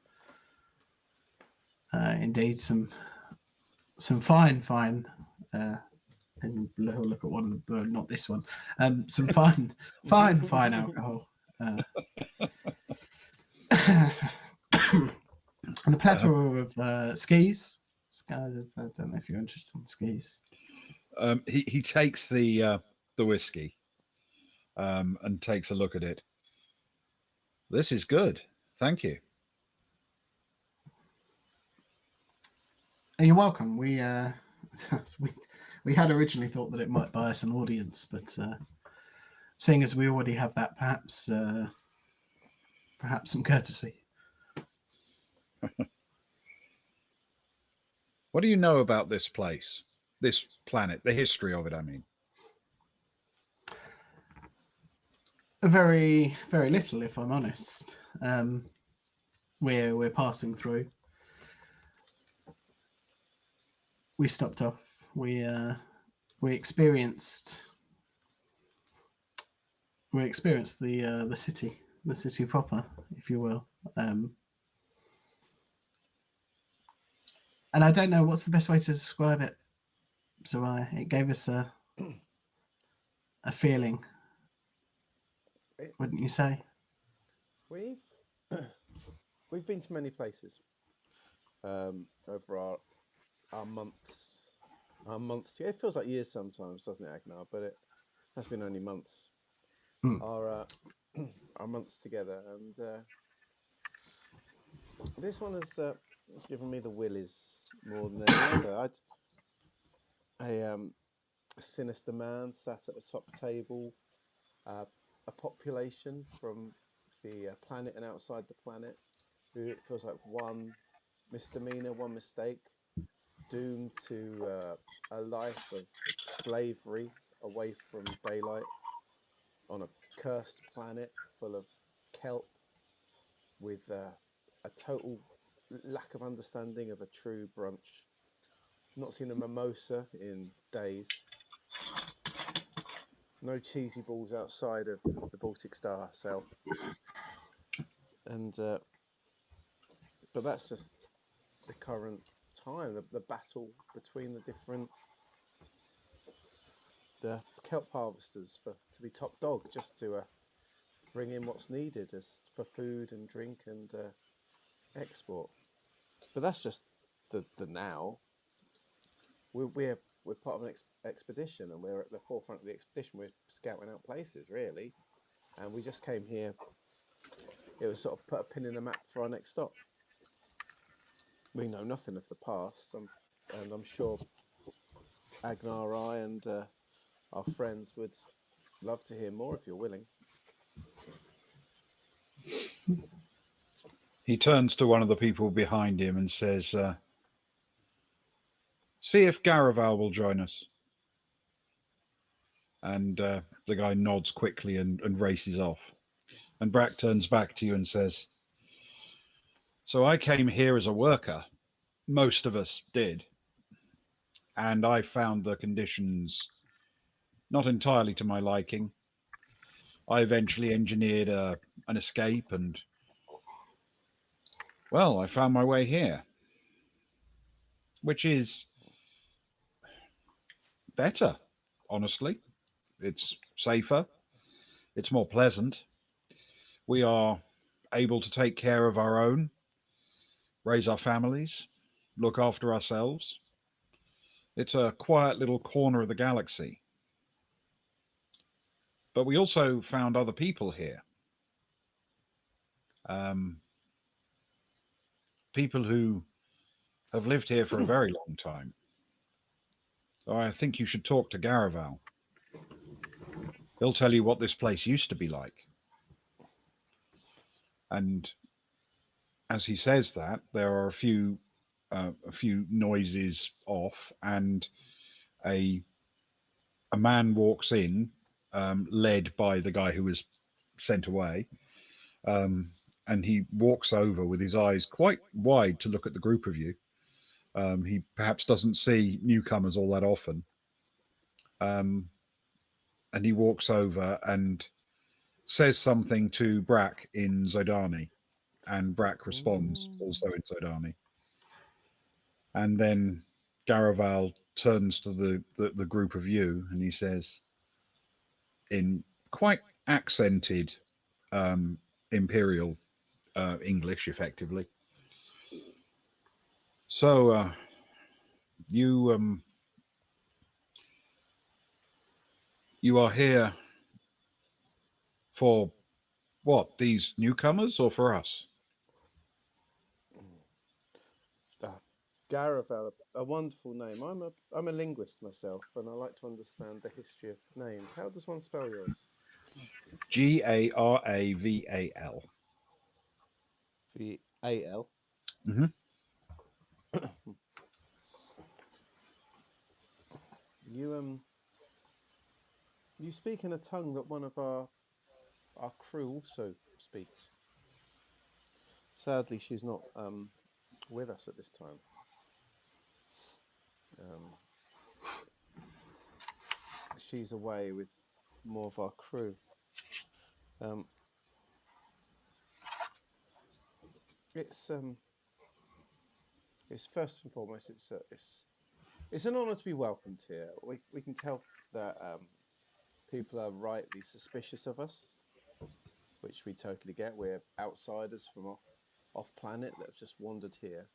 Indeed, some fine, and he'll look at one of the, not this one. Some fine alcohol. And a plethora of skis. Guys, I don't know if you're interested in skis.
He takes the whiskey and takes a look at it. This is good. Thank you.
You're welcome. We had originally thought that it might buy us an audience, but seeing as we already have that, perhaps some courtesy.
What do you know about this place, this planet, the history of it, I mean?
Very, very little, if I'm honest. We're passing through. we stopped off. We experienced the city proper, if you will. And I don't know what's the best way to describe it. So it gave us a feeling, wouldn't you say?
We've we've been to many places over our months. Our months. Yeah, it feels like years sometimes, doesn't it, Agnar? But it has been only months.
Mm.
Our months together, and this one has given me the willies more than any other. A sinister man sat at the top table, a population from the planet and outside the planet, who it feels like one misdemeanor, one mistake, doomed to a life of slavery away from daylight on a cursed planet full of kelp with a total lack of understanding of a true brunch. Not seen a mimosa in days. No cheesy balls outside of the Baltic Star herself. And but that's just the current time, the battle between the kelp harvesters to be top dog, just to bring in what's needed as for food and drink and export. But that's just the now. We're part of an expedition, and we're at the forefront of the expedition. We're scouting out places, really, and we just came here. It was sort of put a pin in the map for our next stop. We know nothing of the past, and I'm sure Agnar, I, and our friends would love to hear more if you're willing.
He turns to one of the people behind him and says, see if Garaval will join us. And the guy nods quickly and races off. And Brack turns back to you and says, so I came here as a worker. Most of us did. And I found the conditions not entirely to my liking. I eventually engineered an escape and, well, I found my way here. Which is better, honestly. It's safer. It's more pleasant. We are able to take care of our own, raise our families, look after ourselves. It's a quiet little corner of the galaxy. But we also found other people here. People who have lived here for a very long time. So I think you should talk to Garaval. He'll tell you what this place used to be like. And as he says that, there are a few noises off, and a man walks in, led by the guy who was sent away, and he walks over with his eyes quite wide to look at the group of you. He perhaps doesn't see newcomers all that often, and he walks over and says something to Brack in Zodani, and Brack responds also in Zodani. And then Garaval turns to the group of you, and he says, in quite accented Imperial English, effectively, so you are here for what, these newcomers, or for us?
Garavel, a wonderful name. I'm a linguist myself, and I like to understand the history of names. How does one spell yours?
Garaval.
VAL.
Mm-hmm.
You speak in a tongue that one of our crew also speaks. Sadly, she's not with us at this time. she's away with more of our crew. Um, it's first and foremost, it's an honour to be welcomed here. We can tell that people are rightly suspicious of us, which we totally get. We're outsiders from off planet that have just wandered here.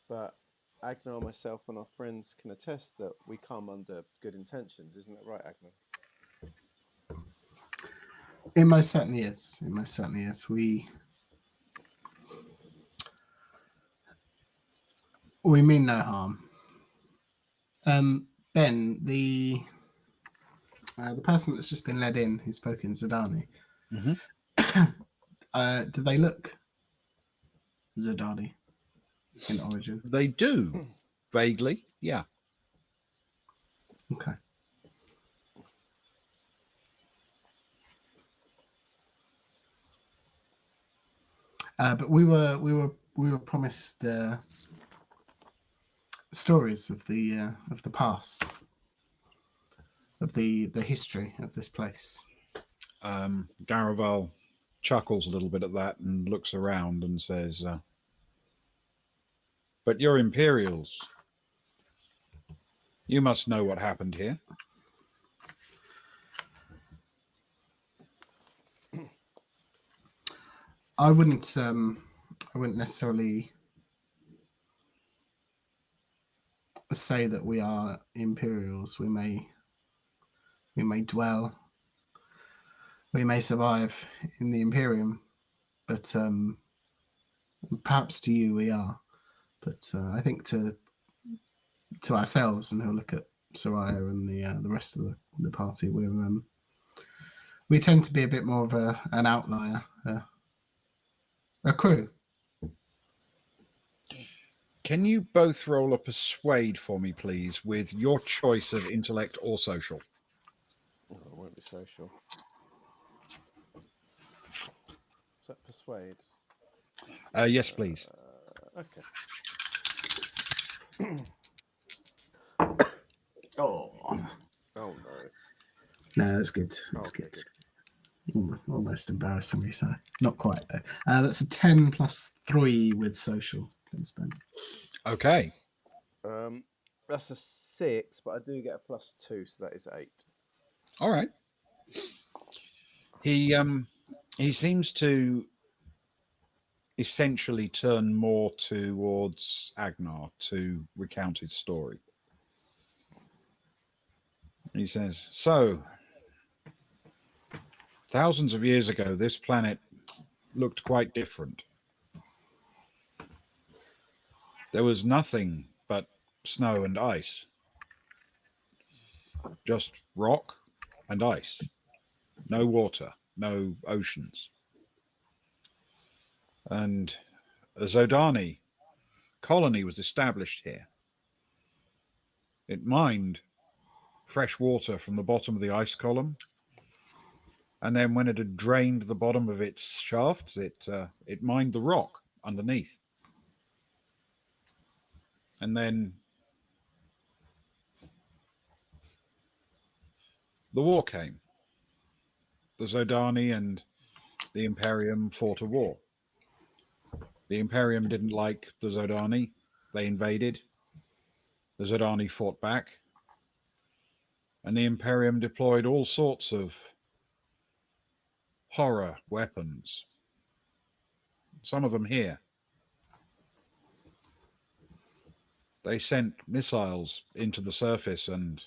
But Agnar, myself, and our friends can attest that we come under good intentions. Isn't that right, Agnar?
It most certainly is. It most certainly is. We mean no harm. Ben, the person that's just been led in, who's spoken Zidani, do they look Zidani in origin?
They do, vaguely, yeah.
Okay. But we were promised stories of the past, of the history of this place.
Garaval chuckles a little bit at that and looks around and says, "But you're Imperials. You must know what happened here."
I wouldn't necessarily say that we are Imperials. We may dwell, we may survive in the Imperium, but perhaps to you we are. But I think to ourselves, and he'll look at Soraya and the rest of the party, we tend to be a bit more of an outlier, a crew.
Can you both roll a persuade for me, please, with your choice of intellect or social?
Oh, it won't be social. Is that persuade?
Yes, please.
Okay.
Oh
no.
No, that's good. That's
Okay,
good. Almost embarrassingly so. Not quite though. That's a 10 plus 3 with social. Please, Ben.
Okay.
That's a 6, but I do get a +2, so that is 8.
All right. He seems to essentially turn more towards Agnar to recount his story. He says, "So, thousands of years ago, this planet looked quite different. There was nothing but snow and ice. Just rock and ice. No water, no oceans. And a Zodani colony was established here. It mined fresh water from the bottom of the ice column. And then when it had drained the bottom of its shafts, it mined the rock underneath. And then the war came. The Zodani and the Imperium fought a war. The Imperium didn't like the Zodani. They invaded. The Zodani fought back. And the Imperium deployed all sorts of horror weapons. Some of them here. They sent missiles into the surface, and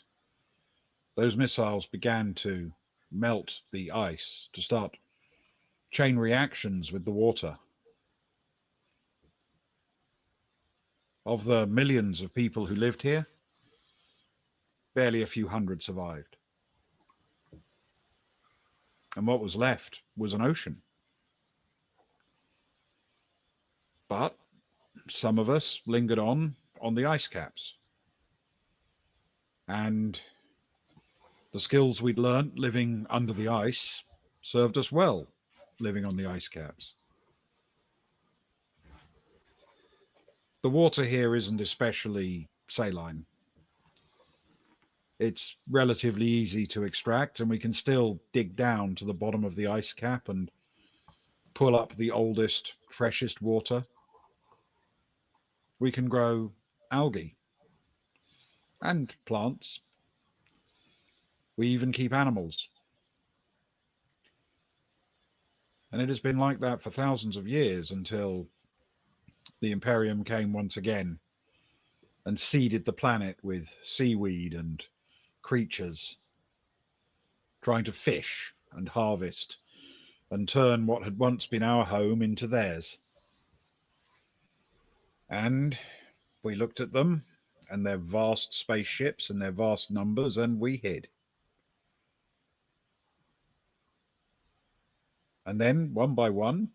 those missiles began to melt the ice, to start chain reactions with the water. Of the millions of people who lived here, barely a few hundred survived. And what was left was an ocean. But some of us lingered on the ice caps. And the skills we'd learnt living under the ice served us well, living on the ice caps. The water here isn't especially saline. It's relatively easy to extract, and we can still dig down to the bottom of the ice cap and pull up the oldest, freshest water. We can grow algae and plants. We even keep animals. And it has been like that for thousands of years until the Imperium came once again and seeded the planet with seaweed and creatures, trying to fish and harvest and turn what had once been our home into theirs. And we looked at them and their vast spaceships and their vast numbers, and we hid. And then, one by one,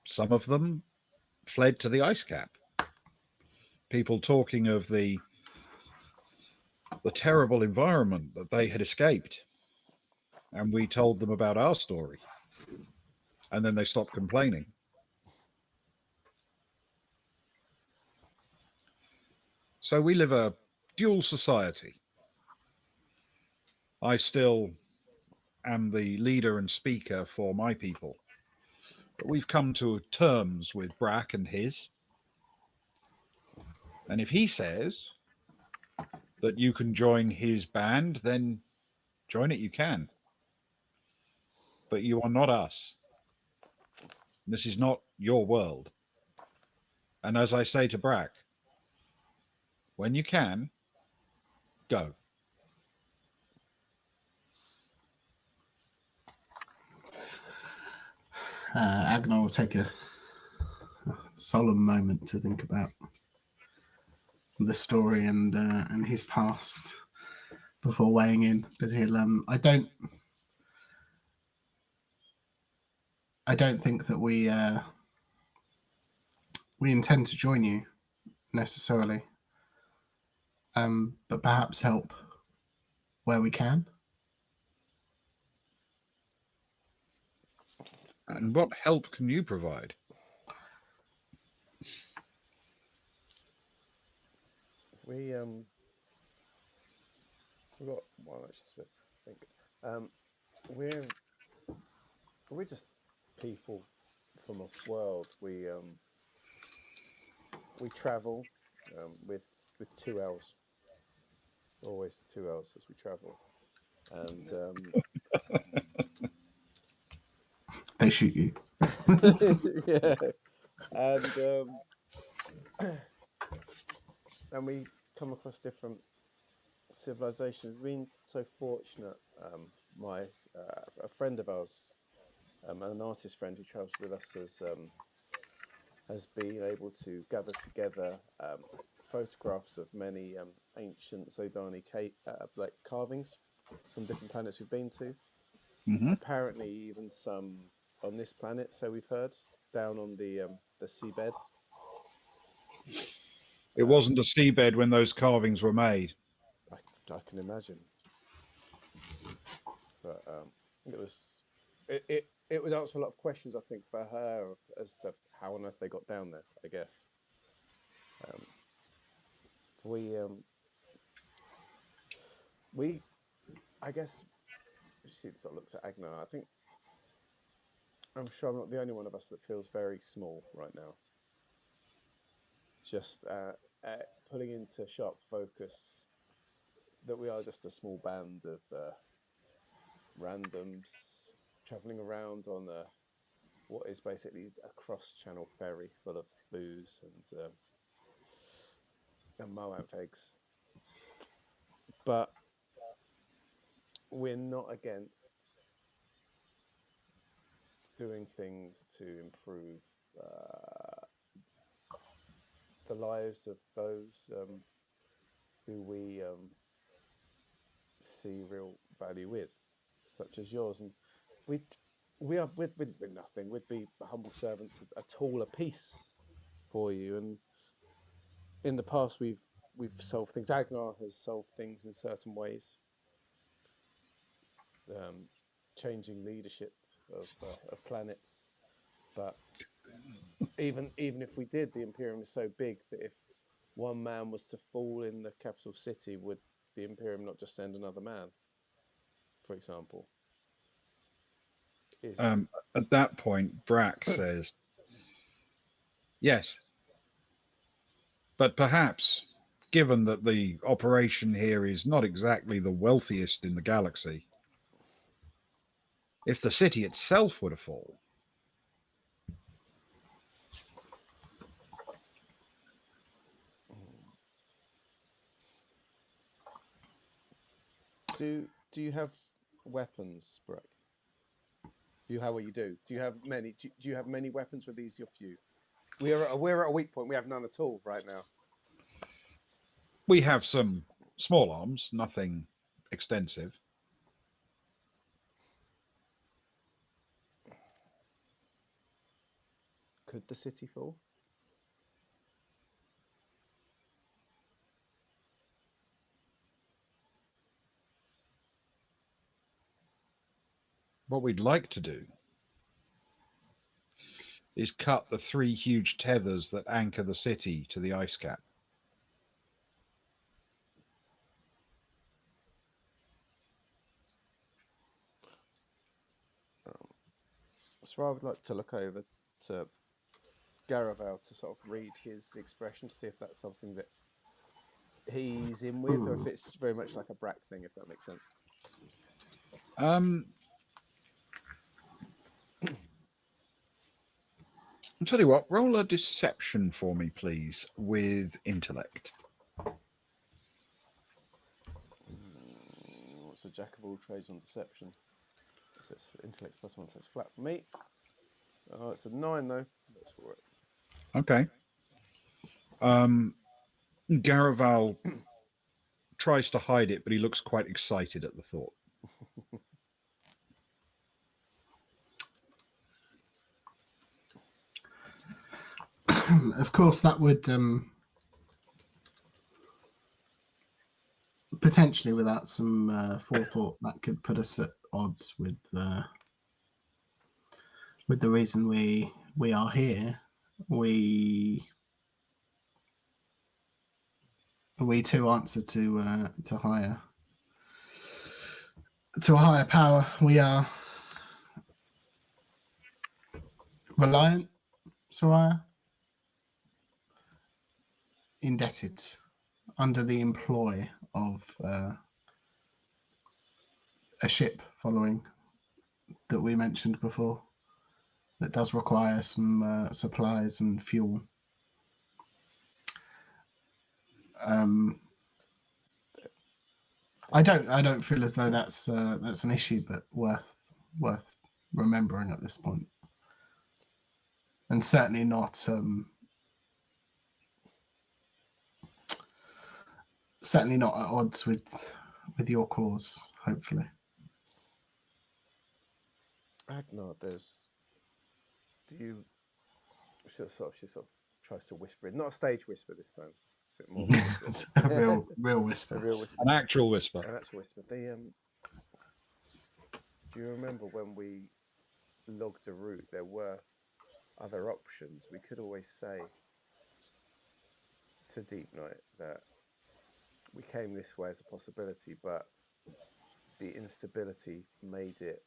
some of them fled to the ice cap. People talking of the terrible environment that they had escaped. And we told them about our story. And then they stopped complaining. So we live a dual society. I still am the leader and speaker for my people. But we've come to terms with Brack and his. And if he says that you can join his band, then join it you can. But you are not us. This is not your world. And as I say to Brack, when you can, go.
Agnar will take a solemn moment to think about the story and his past before weighing in. But he'll I don't think that we intend to join you necessarily, but perhaps help where we can.
And what help can you provide?
We we've got one. I should think. We're we're just people from a world. We travel with 2 hours, always 2 hours as we travel, and
They shoot you.
yeah, and and we come across different civilizations. We've been so fortunate. My a friend of ours, an artist friend who travels with us, has been able to gather together photographs of many ancient Zodani like carvings from different planets we've been to.
Mm-hmm.
Apparently, even some on this planet. So we've heard down on the seabed.
It wasn't a seabed when those carvings were made.
I can imagine, but it was it would answer a lot of questions I think for her as to how on earth they got down there. I guess um, we we I guess she sort of looks at Agnar. I think I'm sure I'm not the only one of us that feels very small right now. Just putting into sharp focus that we are just a small band of randoms traveling around on what is basically a cross-channel ferry full of booze and Moab eggs. But we're not against doing things to improve the lives of those who we see real value with, such as yours. And we we'd nothing. We'd be humble servants, a tool, a piece for you. And in the past, we've solved things. Agnar has solved things in certain ways, um, changing leadership of planets. But even if we did, the Imperium is so big that if one man was to fall in the capital city, the Imperium not just send another man, for example?
At that point, Brack says, yes. But perhaps, given that the operation here is not exactly the wealthiest in the galaxy, if the city itself were to fall,
Do you have weapons, Brock? You have what you do. Do you have many? Do you have many weapons? Or these your few? We're at a weak point. We have none at all right now.
we have some small arms, nothing extensive.
Could the city fall?
What we'd like to do is cut the 3 huge tethers that anchor the city to the ice cap.
So I would like to look over to Garavel to sort of read his expression to see if that's something that he's in with, or if it's very much like a Brack thing, if that makes sense.
I'll tell you what, roll a deception for me, please, with intellect.
What's a jack of all trades on deception? So it's intellect +1, so it's flat for me. Oh, it's a 9 though. That's all right.
Okay. Garaval tries to hide it, but he looks quite excited at the thought.
Of course, that would potentially, without some forethought, that could put us at odds with the reason we are here. We too answer to a higher power. We are reliant, Soraya, indebted, under the employ of a ship following that we mentioned before, that does require some supplies and fuel. I don't feel as though that's an issue, but worth remembering at this point, and certainly not at odds with your cause. Hopefully,
Agnar, she sort of tries to whisper it, not a stage whisper this time. A bit more
it's a real whisper.
a real whisper.
An actual whisper.
An actual whisper. Do you remember when we logged the route? There were other options. We could always say to Deep Night that we came this way as a possibility, but the instability made it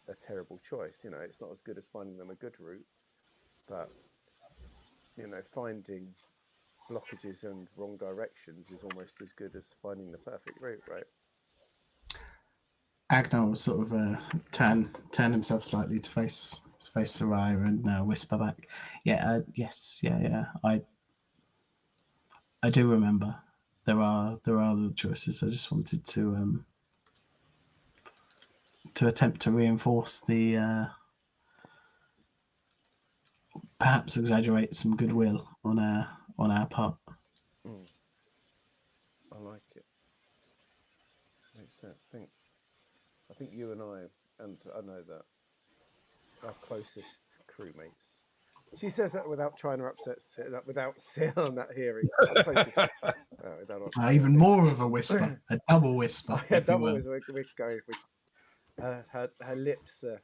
a terrible choice. You know, it's not as good as finding them a good route, but you know, finding blockages and wrong directions is almost as good as finding the perfect route, right?
Agnar will sort of turn himself slightly to face Soraya and whisper back, yes, I do remember. There are other choices. I just wanted to attempt to reinforce the perhaps exaggerate some goodwill on our part.
I like it. Makes sense. I think you and I know that our closest crewmates. She says that without trying to upset, without Sil not hearing.
Even more of a whisper, a double whisper.
Double whisper. We're going. Her lips are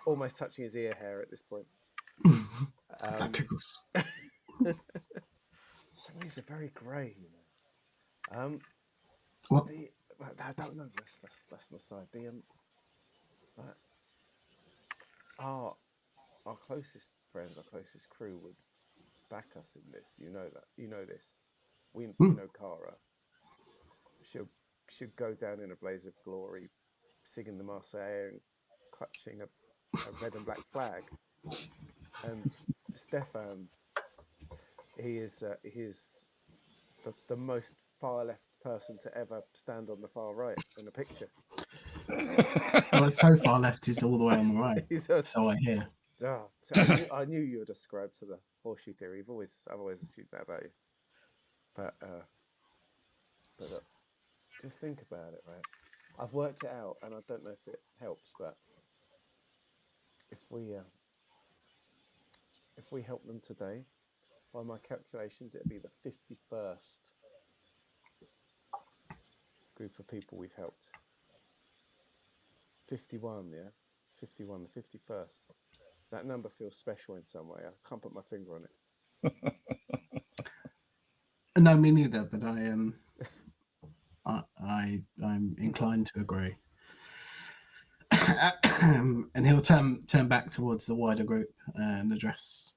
almost touching his ear hair at this point.
That tickles.
Some of these are very grey, you know.
What?
I don't know. That's the side. Like, our our closest friends, our closest crew would back us in this. You know that. You know this. We
Hmm.
know Cara. She'll go down in a blaze of glory, singing the Marseillaise and clutching a red and black flag. And Stefan, he is the most far left person to ever stand on the far right in a picture.
Well, it's so far left, he's all the way on the right.
He's a,
So I hear.
so I knew you would ascribe to the horseshoe theory. I've always assumed that about you. But look, just think about it, right? I've worked it out, and I don't know if it helps, but if we help them today, by my calculations, it'd be the 51st group of people we've helped. 51, yeah, 51, the 51st. That number feels special in some way. I can't put my finger on it.
No, me neither. But I'm inclined to agree. And he'll turn back towards the wider group and address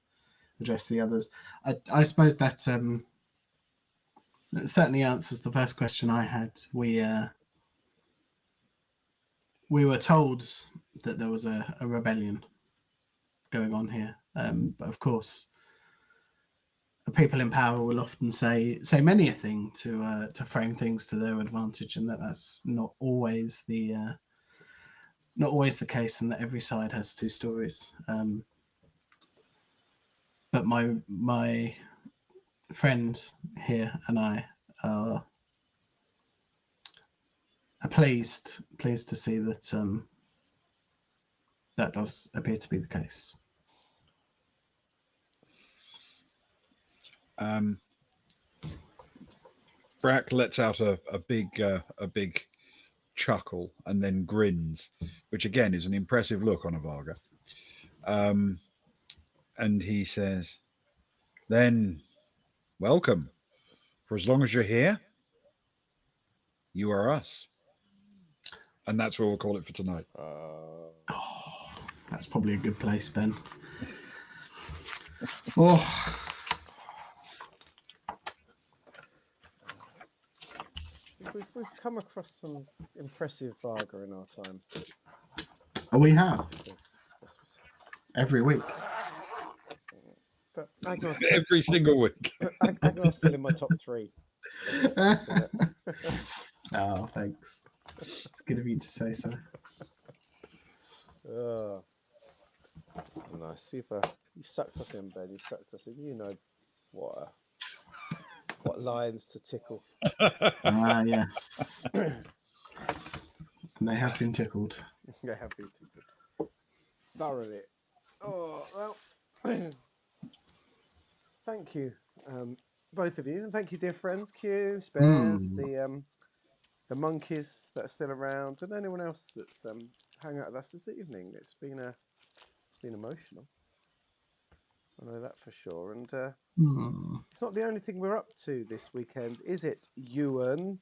the others. I suppose that certainly answers the first question I had. We were told that there was a rebellion going on here, but of course, people in power will often say many a thing to frame things to their advantage, and that's not always the case, and that every side has two stories. But my friend here and I are pleased to see that that does appear to be the case.
Brack lets out a big chuckle and then grins, which again is an impressive look on a Varga. And he says, "Then, welcome. For as long as you're here, you are us." And that's what we'll call it for tonight.
Oh, that's probably a good place, Ben. Oh.
We've come across some impressive Varga in our time.
Oh, we have. Every week.
But Agnar's
Every single week.
Agnar's still in my top 3.
Oh, thanks. It's good of you to say so.
Nice. You sucked us in, Ben. You sucked us in. You know what lines to tickle.
Ah, yes. And they have been tickled.
They have been tickled. Thoroughly. Oh, well. Thank you, both of you. And thank you, dear friends. Q, Spares, the monkeys that are still around, and anyone else that's hung out with us this evening. It's been emotional. I know that for sure. And it's not the only thing we're up to this weekend, is it, Ewan?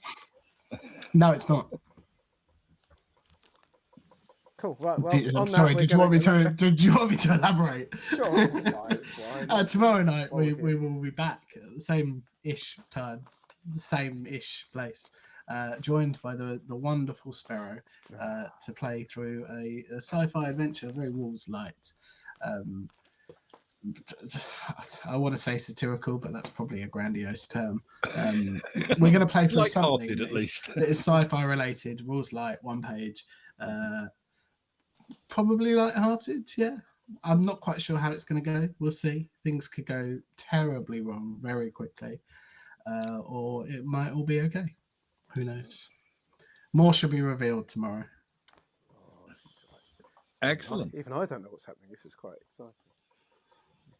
No, it's not.
Cool. Right. Well,
I'm sorry. Did you want me to elaborate?
Sure. Why
Tomorrow night we will be back at the same-ish time, the same-ish place, joined by the wonderful Sparrow to play through a sci-fi adventure, very Wolves light. I want to say satirical, but that's probably a grandiose term. We're going to play through something that is sci-fi related, rules light, one page. Probably light-hearted, yeah. I'm not quite sure how it's going to go. We'll see. Things could go terribly wrong very quickly, or it might all be okay. Who knows? More should be revealed tomorrow.
Excellent.
Even I don't know what's happening. This is quite exciting.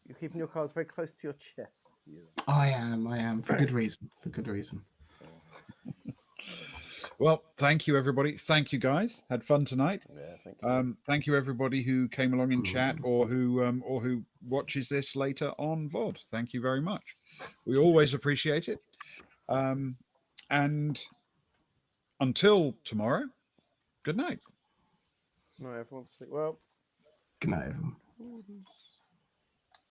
You're keeping your cards very close to your chest.
I am. For good reason.
Well, thank you, everybody. Thank you, guys. Had fun tonight.
Yeah, thank you.
Thank you, everybody who came along in chat or who watches this later on VOD. Thank you very much. We always appreciate it. And Until tomorrow, good night.
No, everyone sleep well.
Good night, everyone.
Orders.